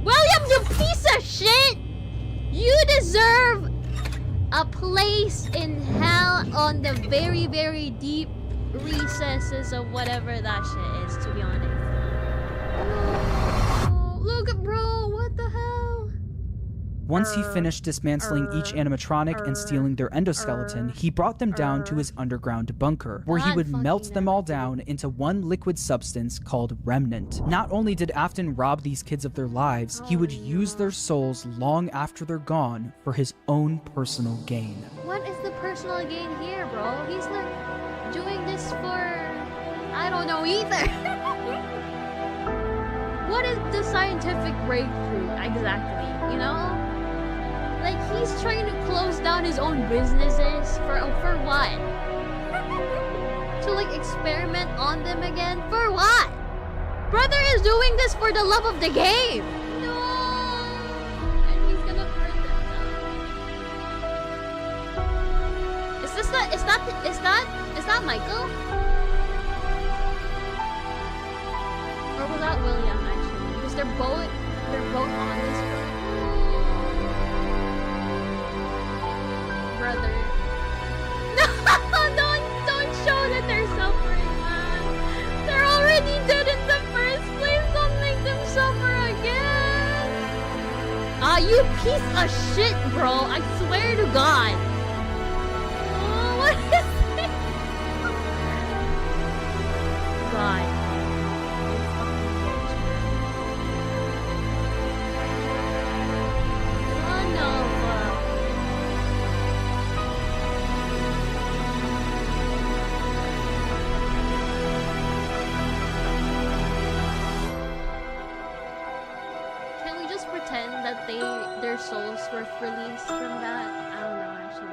William, you piece of shit! You deserve a place in hell on the very, very deep recesses of whatever that shit is, to be honest. Oh, look, bro, what the hell? Once he finished dismantling each animatronic and stealing their endoskeleton, he brought them down to his underground bunker, where he would melt them all down into one liquid substance called remnant. Not only did Afton rob these kids of their lives, he would use their souls long after they're gone for his own personal gain. What is the personal gain here, bro? He's like doing this for... I don't know either. What is the scientific breakthrough exactly, you know? Like, he's trying to close down his own businesses for what? To like experiment on them again? For what? Brother is doing this for the love of the game. No. And he's gonna hurt them now. Is that Michael? Or was that William actually? Because they're both on this one. Brother. No, don't show that they're suffering, man. They're already dead in the first place. Don't make them suffer again. Ah, you piece of shit, bro. I swear to God. Oh, what is this? God. Son of a... Can we just pretend that their souls were released from that? I don't know, actually.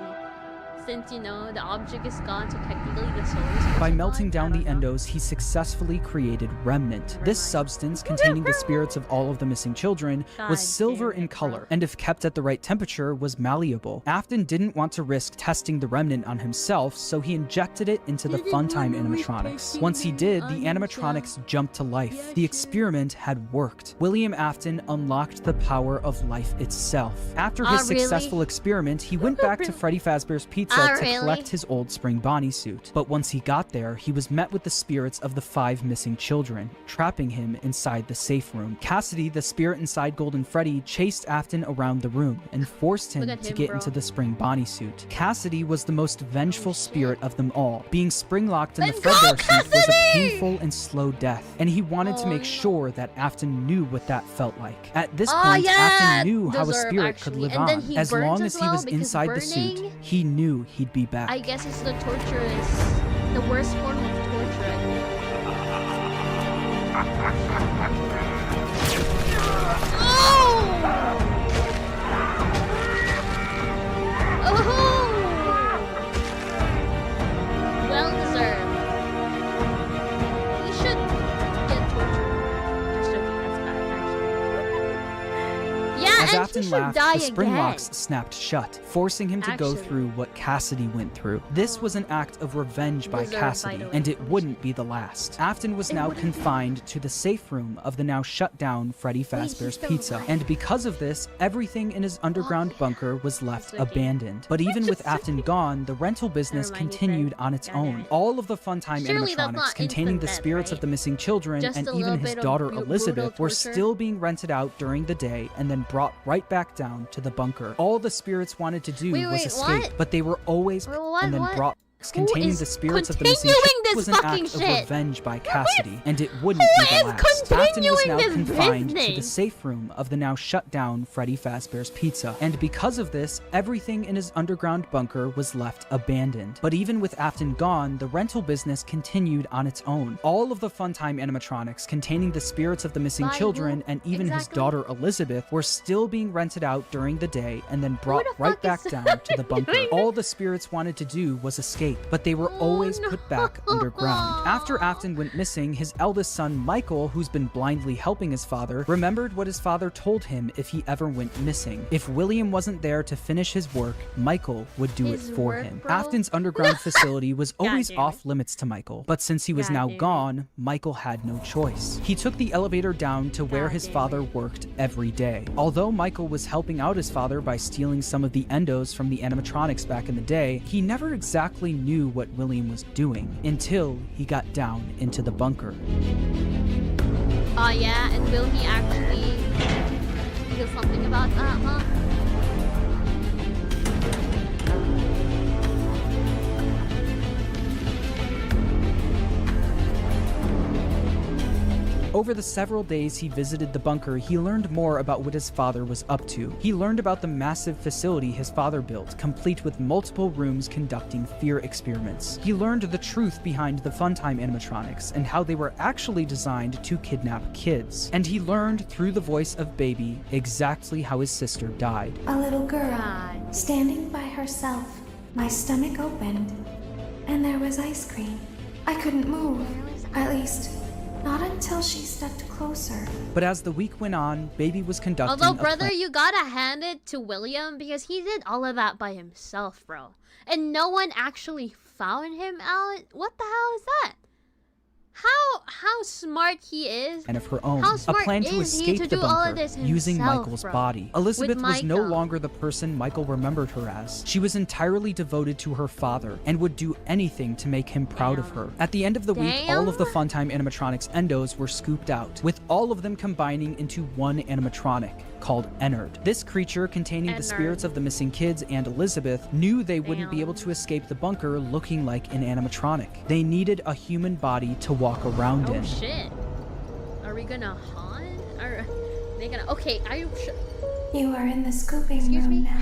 Since, you know, the object is gone, so technically the souls are By gone? melting down I the don't know. endos, he successfully created remnant. This substance, containing the spirits of all of the missing children, God was silver damn in it, color, bro. and if kept at the right temperature, was malleable. Afton didn't want to risk testing the remnant on himself, so he injected it into the Funtime animatronics. Once he did, the animatronics jumped to life. The experiment had worked. William Afton unlocked the power of life itself. After his Really? successful experiment, he went back to Freddy Fazbear's Pizza pizza to collect his old spring Bonnie suit. But once he got there, he was met with the spirits of the 5 missing children, trapping him inside the safe room. Cassidy, the spirit inside Golden Freddy, chased Afton around the room and forced him to get into the spring Bonnie suit. Cassidy was the most vengeful spirit of them all. Being spring-locked in the Fredbear suit was a painful and slow death, and he wanted to make sure that Afton knew what that felt like. At this point, Afton knew how a spirit could live on. As long as he was inside the suit, he knew he'd be back. I guess it's the torture is the worst form of torture. Well deserved. He should get tortured. Just joking, that's bad actually. Yeah, As and Afton he should laughed, die the spring again. locks snapped shut, forcing him to go through what Cassidy went through. This was an act of revenge by Deserved, Cassidy, by the way. and it wouldn't be the last. Afton was now confined to the safe room of the now shut down Freddy Fazbear's Pizza, and because of this, everything in his underground bunker was left abandoned. But even with Afton gone, the rental business continued on its own. All of the Funtime Surely that's animatronics not containing the infinite, spirits of right? the missing children Just and a even little his bit of daughter brutal Elizabeth were torture? still being rented out during the day and then brought right back down to the bunker. All the spirits wanted to do was escape, what? but they were always and then brought containing is the spirits of the missing continuing children this was an fucking act of shit? revenge by Cassidy, and it wouldn't be the last. Afton was continuing now this confined to the business? safe room of the now shut down Freddy Fazbear's Pizza, and because of this, everything in his underground bunker was left abandoned. But even with Afton gone, the rental business continued on its own. All of the Funtime animatronics containing the spirits of the missing By children who and even his exactly? daughter Elizabeth were still being rented out during the day and then brought the right fuck back is down to the bunker. doing All the spirits wanted to do was escape, but they were always put back underground. After Afton went missing, his eldest son Michael, who's been blindly helping his father, remembered what his father told him if he ever went missing. If William wasn't there to finish his work, Michael would do His it for work, him. bro? Afton's underground facility was always damn it. off limits to Michael, but since he was God now damn it. gone, Michael had no choice. He took the elevator down to where God his damn father worked every day. Although Michael was helping out his father by stealing some of the endos from the animatronics back in the day, he never exactly knew what William was doing until he got down into the bunker. Oh yeah, and will he actually do something about that, huh? Over the several days he visited the bunker, he learned more about what his father was up to. He learned about the massive facility his father built, complete with multiple rooms conducting fear experiments. He learned the truth behind the Funtime animatronics and how they were actually designed to kidnap kids. And he learned through the voice of Baby exactly how his sister died. A little girl, God. standing by herself. My stomach opened, and there was ice cream. I couldn't move, at least, not until she stepped closer. But as the week went on, Baby was conducting Although, a brother, plan- you gotta hand it to William because he did all of that by himself, bro. And no one actually found him out. What the hell is that? How smart he is. and of her own, How a smart plan to is he escape to the do all of bunker this using himself, Michael's bro? body. Elizabeth With was no Michael. longer the person Michael remembered her as. She was entirely devoted to her father and would do anything to make him proud of her. At the end of the week, all of the Funtime animatronics endos were scooped out, with all of them combining into one animatronic called Ennard. This creature, containing the spirits of the missing kids and Elizabeth, knew they wouldn't be able to escape the bunker looking like an animatronic. They needed a human body to walk around Oh in. shit. Are we gonna haunt? Are they gonna... Okay, are you... You are in the scooping Excuse room me? now.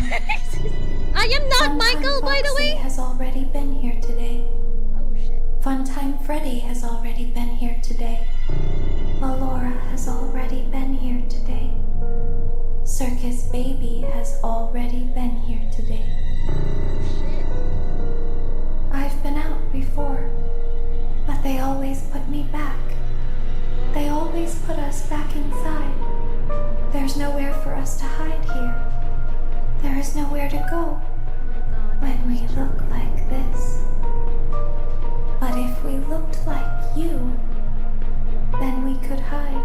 I am not Michael, by the Foxy way! has already been here today. Oh shit. Funtime Freddy has already been here today. Laura has already been here today. Circus Baby has already been here today. Shit. I've been out before, but they always put me back. They always put us back inside. There's nowhere for us to hide here. There is nowhere to go when we look like this. But if we looked like you, then we could hide.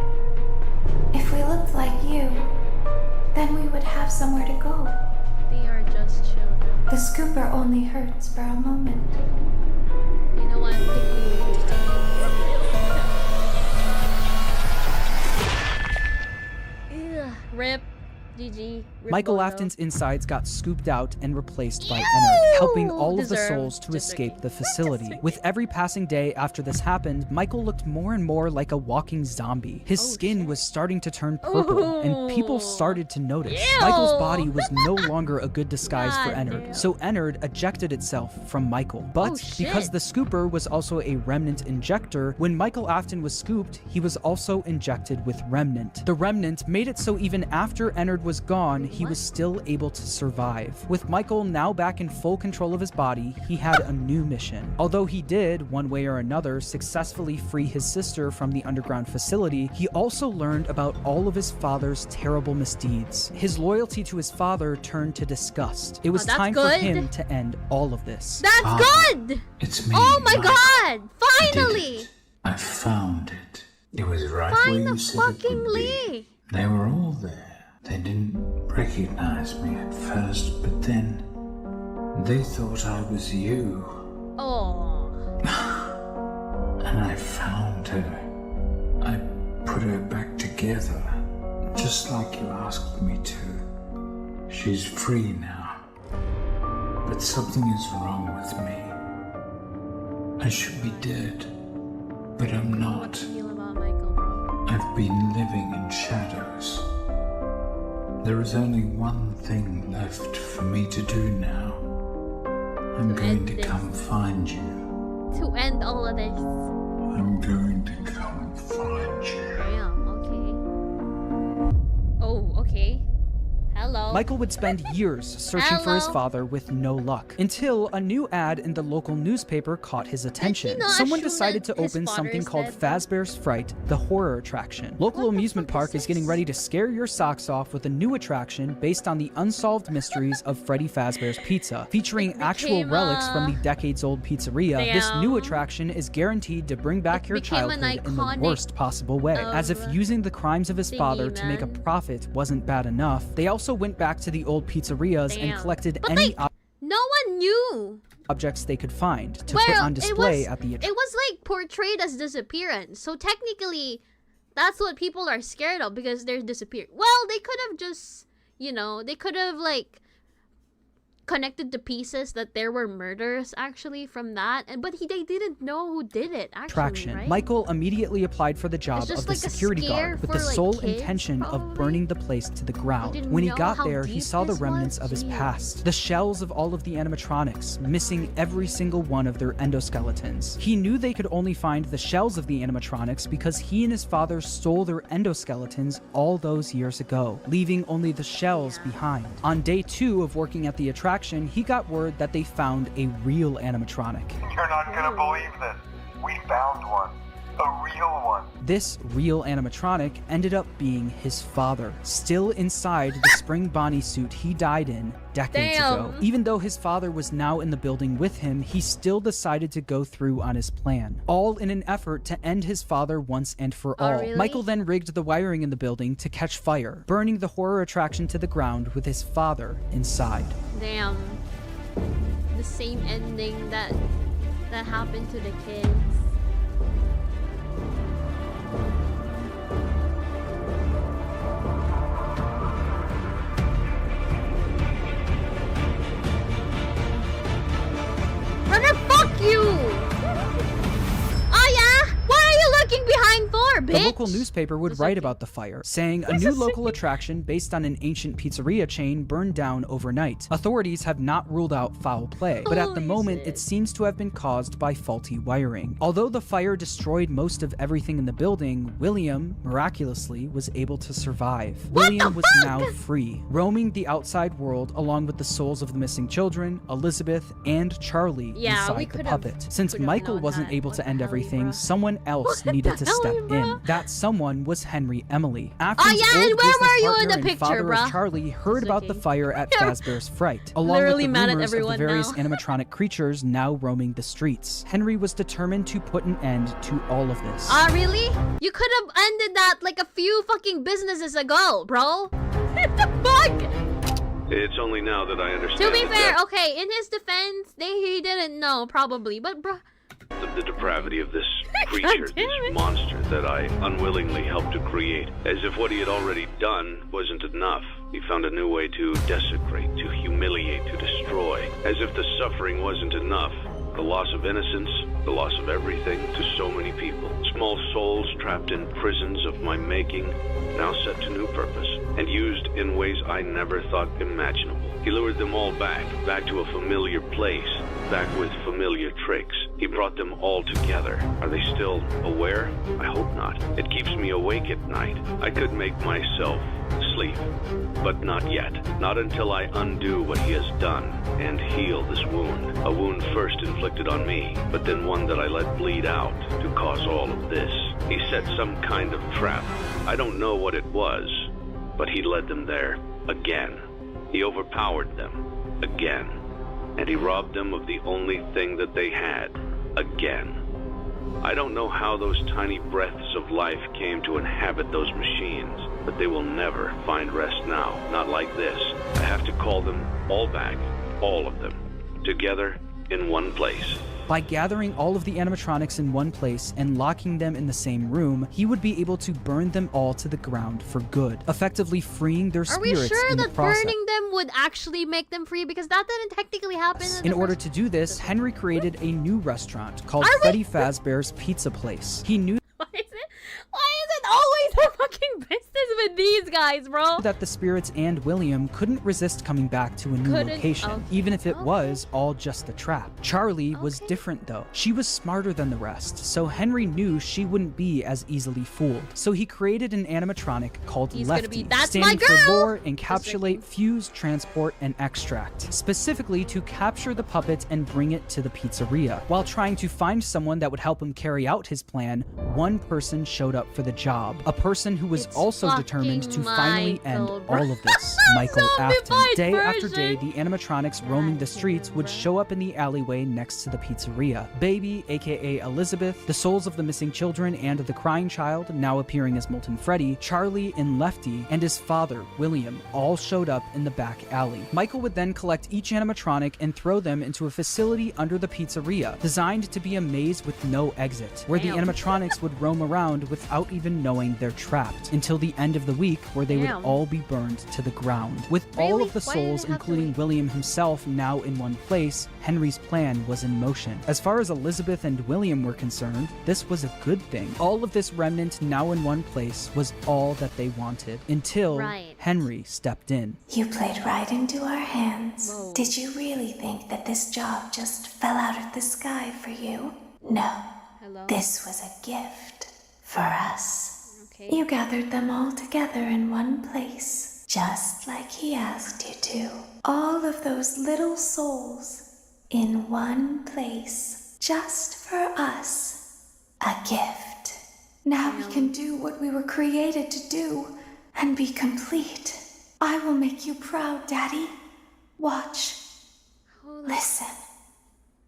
If we looked like you, then we would have somewhere to go. They are just children. The scooper only hurts for a moment. You know what? Ugh, rip. GG. Rip Michael Bono. Afton's insides got scooped out and replaced by Ew! Ennard, helping all of the Deserved. souls to Just escape joking. the facility. With every passing day after this happened, Michael looked more and more like a walking zombie. His skin was starting to turn purple, and people started to notice. Ew! Michael's body was no longer a good disguise for God Ennard, damn. so Ennard ejected itself from Michael. But Oh, shit. because the scooper was also a remnant injector, when Michael Afton was scooped, he was also injected with remnant. The remnant made it so even after Ennard was gone, he was still able to survive. With Michael now back in full control of his body, he had a new mission. Although he did, one way or another, successfully free his sister from the underground facility, he also learned about all of his father's terrible misdeeds. His loyalty to his father turned to disgust. It was that's time good. for him to end all of this. That's good! It's me. Oh my Mike. god! I did Finally! it. I found it. It was right where you said it would be. Fucking-ly! They were all there. They didn't recognize me at first, but then they thought I was you. Oh. And I found her. I put her back together, just like you asked me to. She's free now. But something is wrong with me. I should be dead, but I'm not. Feel about Michael, bro. I've been living in shadows. There is only one thing left for me to do now. I'm going end to this. come find you. To end all of this. I'm going to come find you. Damn, okay. Oh, okay. Hello. Michael would spend years searching for his Hello? father with no luck, until a new ad in the local newspaper caught his attention. not Someone assume decided to that his open father something is called dead? Fazbear's Fright, the horror attraction. Local amusement park is getting ready to scare your socks off with a new attraction based on the unsolved mysteries of Freddy Fazbear's Pizza. Featuring actual became relics a- from the decades-old pizzeria, this new Damn. attraction is guaranteed to bring back your became an childhood in the iconic worst possible way. As if of using the crimes of his thingy, father to make a man. profit wasn't bad enough, they also went back to the old pizzerias and Damn. collected But any like, no one knew. objects they could find to put on display at the it was like portrayed as disappearance. So technically, that's what people are scared of because they're disappeared. Well, they could have just, you know, they could have like connected the pieces that there were murders actually from that, and but they didn't know who did it actually. attraction. Right? Michael immediately applied for the job It's just of the like a security scare guard with for, the like, sole kids, intention of probably? burning the place to the ground. didn't When he know got how there, he deep saw the this remnants was? of his Jeez. past, the shells of all of the animatronics, missing every single one of their endoskeletons. He knew they could only find the shells of the animatronics because he and his father stole their endoskeletons all those years ago, leaving only the shells behind. On day 2 of working at the attraction, he got word that they found a real animatronic. You're not gonna believe this. We found one. A real one. This real animatronic ended up being his father, still inside the spring Bonnie suit he died in decades ago. Damn. Even though his father was now in the building with him, he still decided to go through on his plan, all in an effort to end his father once and for Oh, all. really? Michael then rigged the wiring in the building to catch fire, burning the horror attraction to the ground with his father inside. Damn. The same ending that happened to the kids. Runner, fuck you! Oh yeah? What are you looking behind for, bitch? The local newspaper would write about the fire, saying a new local attraction based on an ancient pizzeria chain burned down overnight. Authorities have not ruled out foul play, but at the Holy moment shit. it seems to have been caused by faulty wiring. Although the fire destroyed most of everything in the building, William, miraculously, was able to survive. William was now free, roaming the outside world along with the souls of the missing children, Elizabeth, and Charlie Yeah, we inside the could've- puppet. Since could've Michael known wasn't that. able What to the end hell, everything, bruh? someone else What needed the to hell, step bruh? in. That someone was Henry Emily. Afton's yeah, and old where business were you in partner the and picture, father bruh? of Charlie heard It's about the okay. fire at Yeah. Fazbear's Fright, along Literally with mad the at rumors of the everyone various now. animatronic creatures now roaming the streets. Henry was determined to put an end to all of this. Ah, really? You could have ended that like a few fucking businesses ago, bro. What the fuck? It's only now that I understand. To be fair, okay, in his defense, he didn't know, probably, but bruh. The depravity of this creature, this monster that I unwillingly helped to create. As if what he had already done wasn't enough. He found a new way to desecrate, to humiliate, to destroy. As if the suffering wasn't enough. The loss of innocence, the loss of everything to so many people. Small souls trapped in prisons of my making, now set to new purpose, and used in ways I never thought imaginable. He lured them all back to a familiar place, back with familiar tricks. He brought them all together. Are they still aware? I hope not. It keeps me awake at night. I could make myself sleep, but not yet. Not until I undo what he has done and heal this wound. A wound first inflicted on me, but then one that I let bleed out to cause all of this. He set some kind of trap. I don't know what it was, but he led them there again. He overpowered them again, and he robbed them of the only thing that they had again. I don't know how those tiny breaths of life came to inhabit those machines, but they will never find rest now, not like this. I have to call them all back, all of them, together in one place. By gathering all of the animatronics in one place and locking them in the same room, he would be able to burn them all to the ground for good, effectively freeing their spirits in the process. Are we sure that burning them would actually make them free? Because that didn't technically happen. In order to do this, Henry created a new restaurant called Freddy Fazbear's Pizza Place. He knew Why is it always a fucking business with these guys, bro? that the spirits and William couldn't resist coming back to a new location, even if it was all just a trap. Charlie was different though. She was smarter than the rest, so Henry knew she wouldn't be as easily fooled. So he created an animatronic called Lefty, standing for lure, encapsulate, fuse, transport, and extract, specifically to capture the puppet and bring it to the pizzeria. While trying to find someone that would help him carry out his plan, one person showed up for the job, a person who was also determined to finally end all of this. Michael Afton. Day after day, the animatronics roaming the streets would show up in the alleyway next to the pizzeria. Baby, aka Elizabeth, the souls of the missing children and the crying child, now appearing as Molten Freddy, Charlie and Lefty, and his father, William, all showed up in the back alley. Michael would then collect each animatronic and throw them into a facility under the pizzeria, designed to be a maze with no exit, where the animatronics would roam around without even knowing they're trapped, until the end of the week, where they would all be burned to the ground. With all of the souls, including William himself, now in one place, Henry's plan was in motion. As far as Elizabeth and William were concerned, this was a good thing. All of this remnant now in one place was all that they wanted, until Henry stepped in. You played right into our hands. Whoa. Did you really think that this job just fell out of the sky for you? No. Hello? This was a gift for us. Okay. You gathered them all together in one place, just like he asked you to. All of those little souls in one place, just for us. A gift. Now we can do what we were created to do and be complete. I will make you proud, Daddy. Watch. Listen.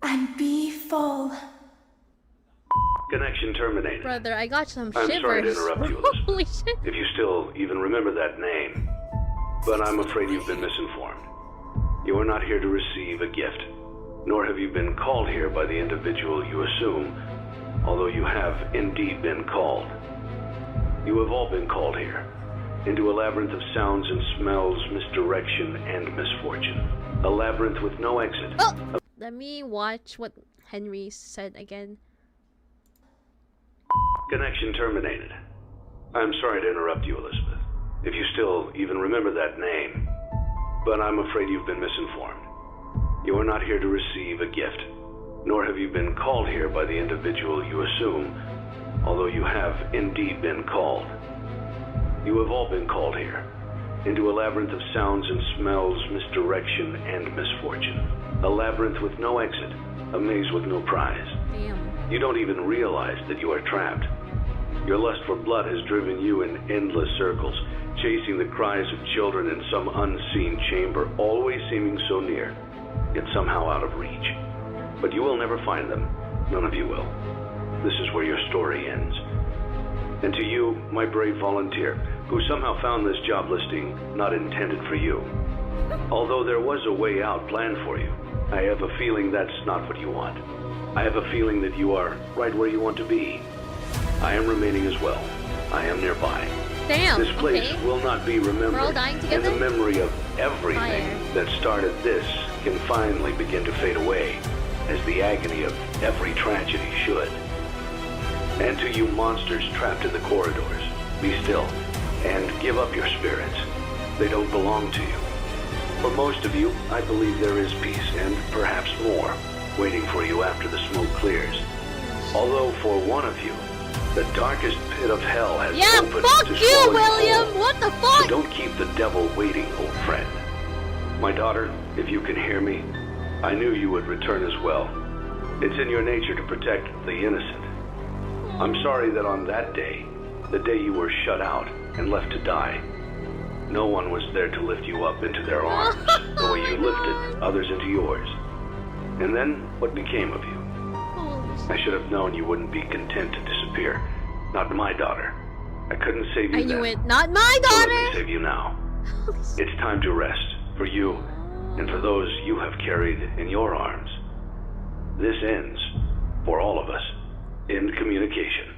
And be full. Connection terminated. Brother, I got some shivers. I'm sorry to interrupt you, Elizabeth. Holy shit. If you still even remember that name, but I'm afraid you've been misinformed. You are not here to receive a gift, nor have you been called here by the individual you assume, although you have indeed been called. You have all been called here, into a labyrinth of sounds and smells, misdirection, and misfortune. A labyrinth with no exit. Oh! Let me watch what Henry said again. Connection terminated. I'm sorry to interrupt you, Elizabeth. If you still even remember that name, but I'm afraid you've been misinformed. You are not here to receive a gift, nor have you been called here by the individual you assume, although you have indeed been called. You have all been called here, into a labyrinth of sounds and smells, misdirection, and misfortune. A labyrinth with no exit, a maze with no prize. Damn. You don't even realize that you are trapped. Your lust for blood has driven you in endless circles, chasing the cries of children in some unseen chamber, always seeming so near, yet somehow out of reach. But you will never find them. None of you will. This is where your story ends. And to you, my brave volunteer, who somehow found this job listing not intended for you, Although there was a way out planned for you, I have a feeling that's not what you want. I have a feeling that you are right where you want to be. I am remaining as well. I am nearby. Damn. This place will not be remembered. We're all dying And together? the memory of everything that started this can finally begin to fade away, as the agony of every tragedy should. And to you monsters trapped in the corridors, be still and give up your spirits. They don't belong to you. For most of you, I believe there is peace and perhaps more waiting for you after the smoke clears. Although for one of you, the darkest pit of hell has opened fuck to you, swallow William! whole. What the fuck? So don't keep the devil waiting, old friend. My daughter, if you can hear me, I knew you would return as well. It's in your nature to protect the innocent. I'm sorry that on that day, the day you were shut out and left to die, no one was there to lift you up into their arms, the way you lifted others into yours. And then, what became of you? I should have known you wouldn't be content to disappear. Not my daughter. I couldn't save you I knew then. it. Not my So let me daughter! save you now. It's time to rest, for you, and for those you have carried in your arms. This ends, for all of us, in communication.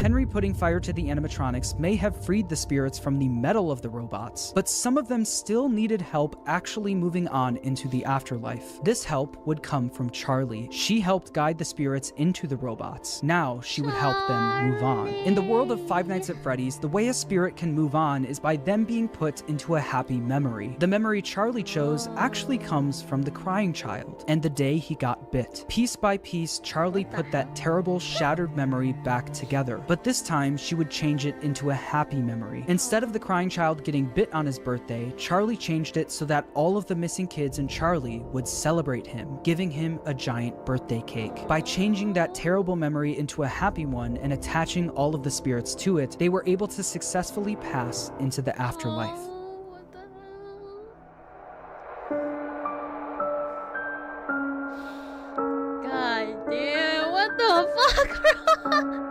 Henry putting fire to the animatronics may have freed the spirits from the metal of the robots, but some of them still needed help actually moving on into the afterlife. This help would come from Charlie. She helped guide the spirits into the robots. Now she would help them move on. In the world of Five Nights at Freddy's, the way a spirit can move on is by them being put into a happy memory. The memory Charlie chose actually comes from the crying child and the day he got bit. Piece by piece, Charlie put that terrible, shattered memory back together. But this time, she would change it into a happy memory. Instead of the crying child getting bit on his birthday, Charlie changed it so that all of the missing kids and Charlie would celebrate him, giving him a giant birthday cake. By changing that terrible memory into a happy one and attaching all of the spirits to it, they were able to successfully pass into the afterlife. God damn, what the fuck, bro?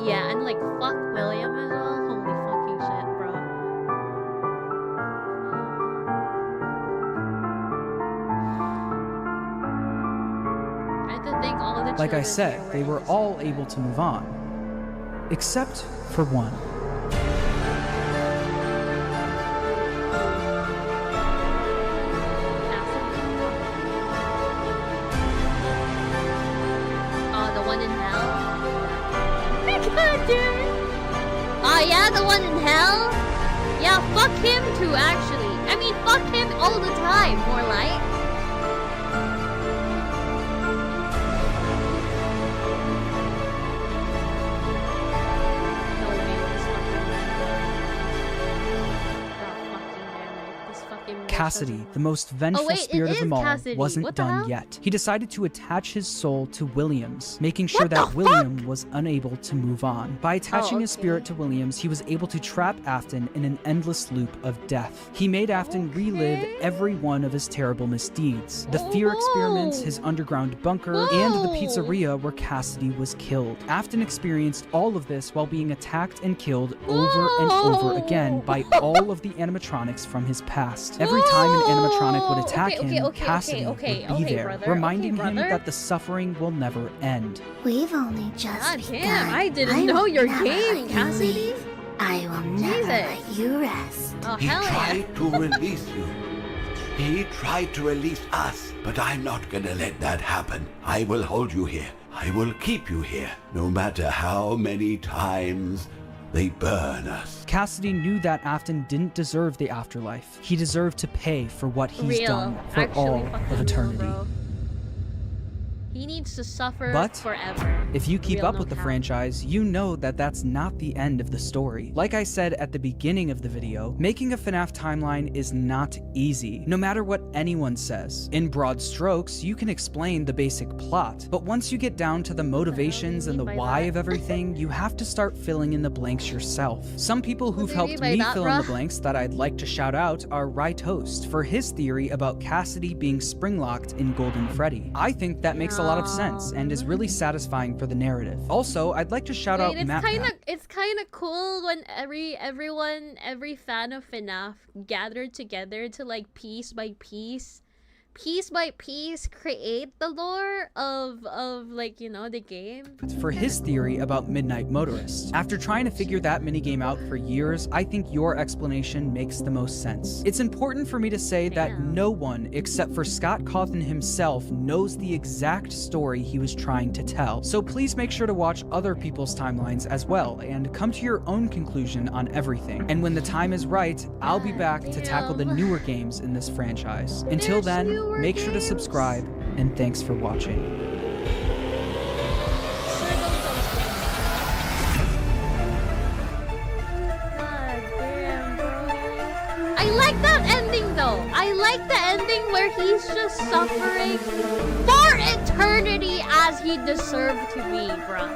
Yeah, and like, fuck William as well. Holy fucking shit, bro. I had to thank all of the Like I children said, for they were this. all able to move on. Except for one. Oh, the one in hell? God damn it. Oh yeah, the one in hell? Yeah, fuck him too, actually. I mean, fuck him all the time, more like. No way, this fucking this fucking Cassidy, the most vengeful wait, spirit it of them is all, Cassidy. wasn't What the done hell? yet. He decided to attach his soul to Williams, making sure What the that fuck? William was unable to move on. By attaching his okay. spirit to Williams, he was able to trap Afton in an endless loop of death. He made Afton relive every one of his terrible misdeeds. The fear experiments, his underground bunker, and the pizzeria where Cassidy was killed. Afton experienced all of this while being attacked and killed over and over again by all of the animatronics from his past. Every time an animatronic would attack him, Cassidy would be there, brother. reminding him brother. that the suffering will never end. We've only just God begun. damn, I didn't I know will your never game, let you Cassidy. leave. I will never Jesus. let you rest. Oh, He hell yeah. tried to release you. He tried to release us, but I'm not gonna let that happen. I will hold you here. I will keep you here, no matter how many times they burn us. Cassidy knew that Afton didn't deserve the afterlife. He deserved to pay for what he's done for Actually, all fucking of eternity. bro. He needs to suffer But forever. if you keep Real up no with the cap. franchise, you know that that's not the end of the story. Like I said at the beginning of the video, making a FNAF timeline is not easy, no matter what anyone says. In broad strokes, you can explain the basic plot, but once you get down to the motivations and the mean by why that? of everything, you have to start filling in the blanks yourself. Some people who've do you helped mean by me that, fill in the bruh? blanks that I'd like to shout out are Rytoast for his theory about Cassidy being spring-locked in Golden Freddy. I think that makes a a lot of sense and is really satisfying for the narrative. Also, I'd like to shout out Matt. It's kind of cool when every fan of Fnaf gathered together to like piece by piece create the lore of like, you know, the game. For his theory about Midnight Motorist. After trying to figure that minigame out for years, I think your explanation makes the most sense. It's important for me to say that no one except for Scott Cawthon himself knows the exact story he was trying to tell. So please make sure to watch other people's timelines as well and come to your own conclusion on everything. And when the time is right, I'll be back to tackle the newer games in this franchise. Until then, make sure to subscribe, and thanks for watching. I like that ending though. I like the ending where he's just suffering for eternity as he deserved to be, bro.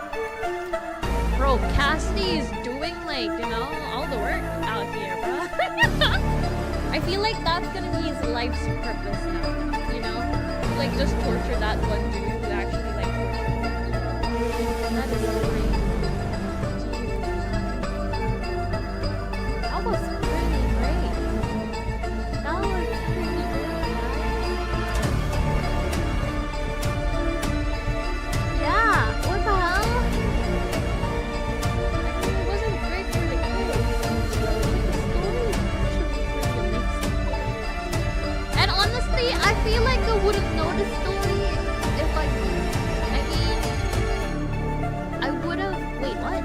Bro, Cassidy is doing like, you know, all the work out here, bro. I feel like that's gonna be his life's purpose now. You know, like just torture that one dude who actually like tortured him. That is so crazy. That was pretty great. That was pretty good, guys. Yeah, what the hell? I mean, it wasn't great for the kids. The story is actually pretty amazing. And honestly, I feel like I wouldn't know the story if I would have. Wait, what?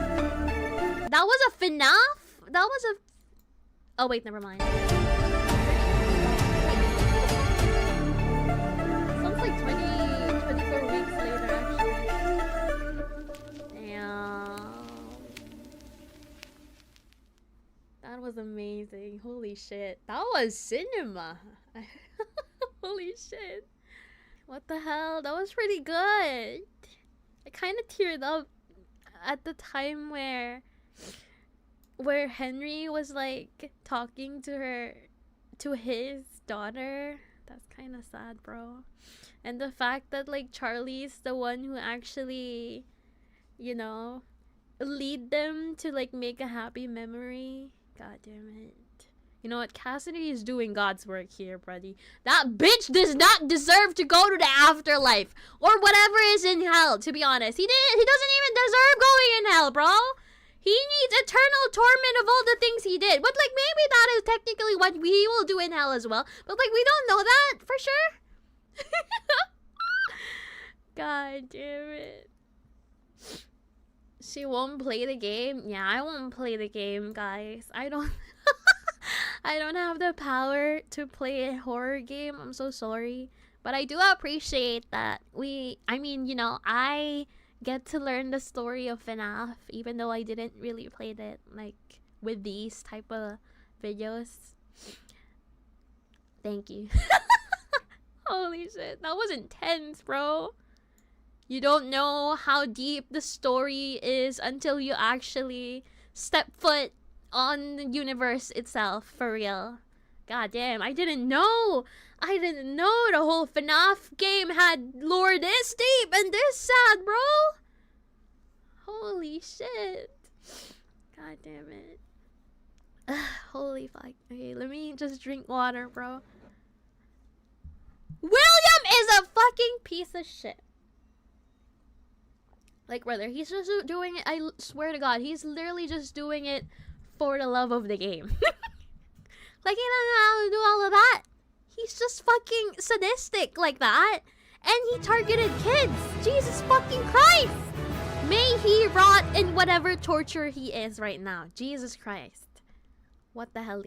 That was a Fnaf? That was a. Oh, wait, never mind. Sounds like 24 weeks later, actually. Damn. That was amazing. Holy shit. That was cinema. Holy shit. What the hell? That was pretty good. I kind of teared up at the time where Henry was like talking to his daughter. That's kind of sad, bro. And the fact that like Charlie's the one who actually, you know, lead them to like make a happy memory. God damn it. You know what? Cassidy is doing God's work here, buddy. That bitch does not deserve to go to the afterlife or whatever is in hell, to be honest. He doesn't even deserve going in hell, bro. He needs eternal torment of all the things he did. But like maybe that is technically what we will do in hell as well. But like we don't know that for sure. God damn it. She won't play the game? Yeah, I won't play the game, guys. I don't have the power to play a horror game. I'm so sorry. But I do appreciate that I mean, you know, I get to learn the story of Fnaf, even though I didn't really play it, like, with these type of videos. Thank you. Holy shit, that was intense, bro. You don't know how deep the story is until you actually step foot on the universe itself, for real. God damn, I didn't know the whole Fnaf game had lore this deep and this sad, bro. Holy shit. God damn it. Holy fuck. Okay, let me just drink water, bro. William is a fucking piece of shit. Like, brother, he's just doing it, I swear to God, he's literally just doing it for the love of the game. Like, he doesn't know how to do all of that. He's just fucking sadistic like that. And he targeted kids. Jesus fucking Christ. May he rot in whatever torture he is right now. Jesus Christ. What the hell?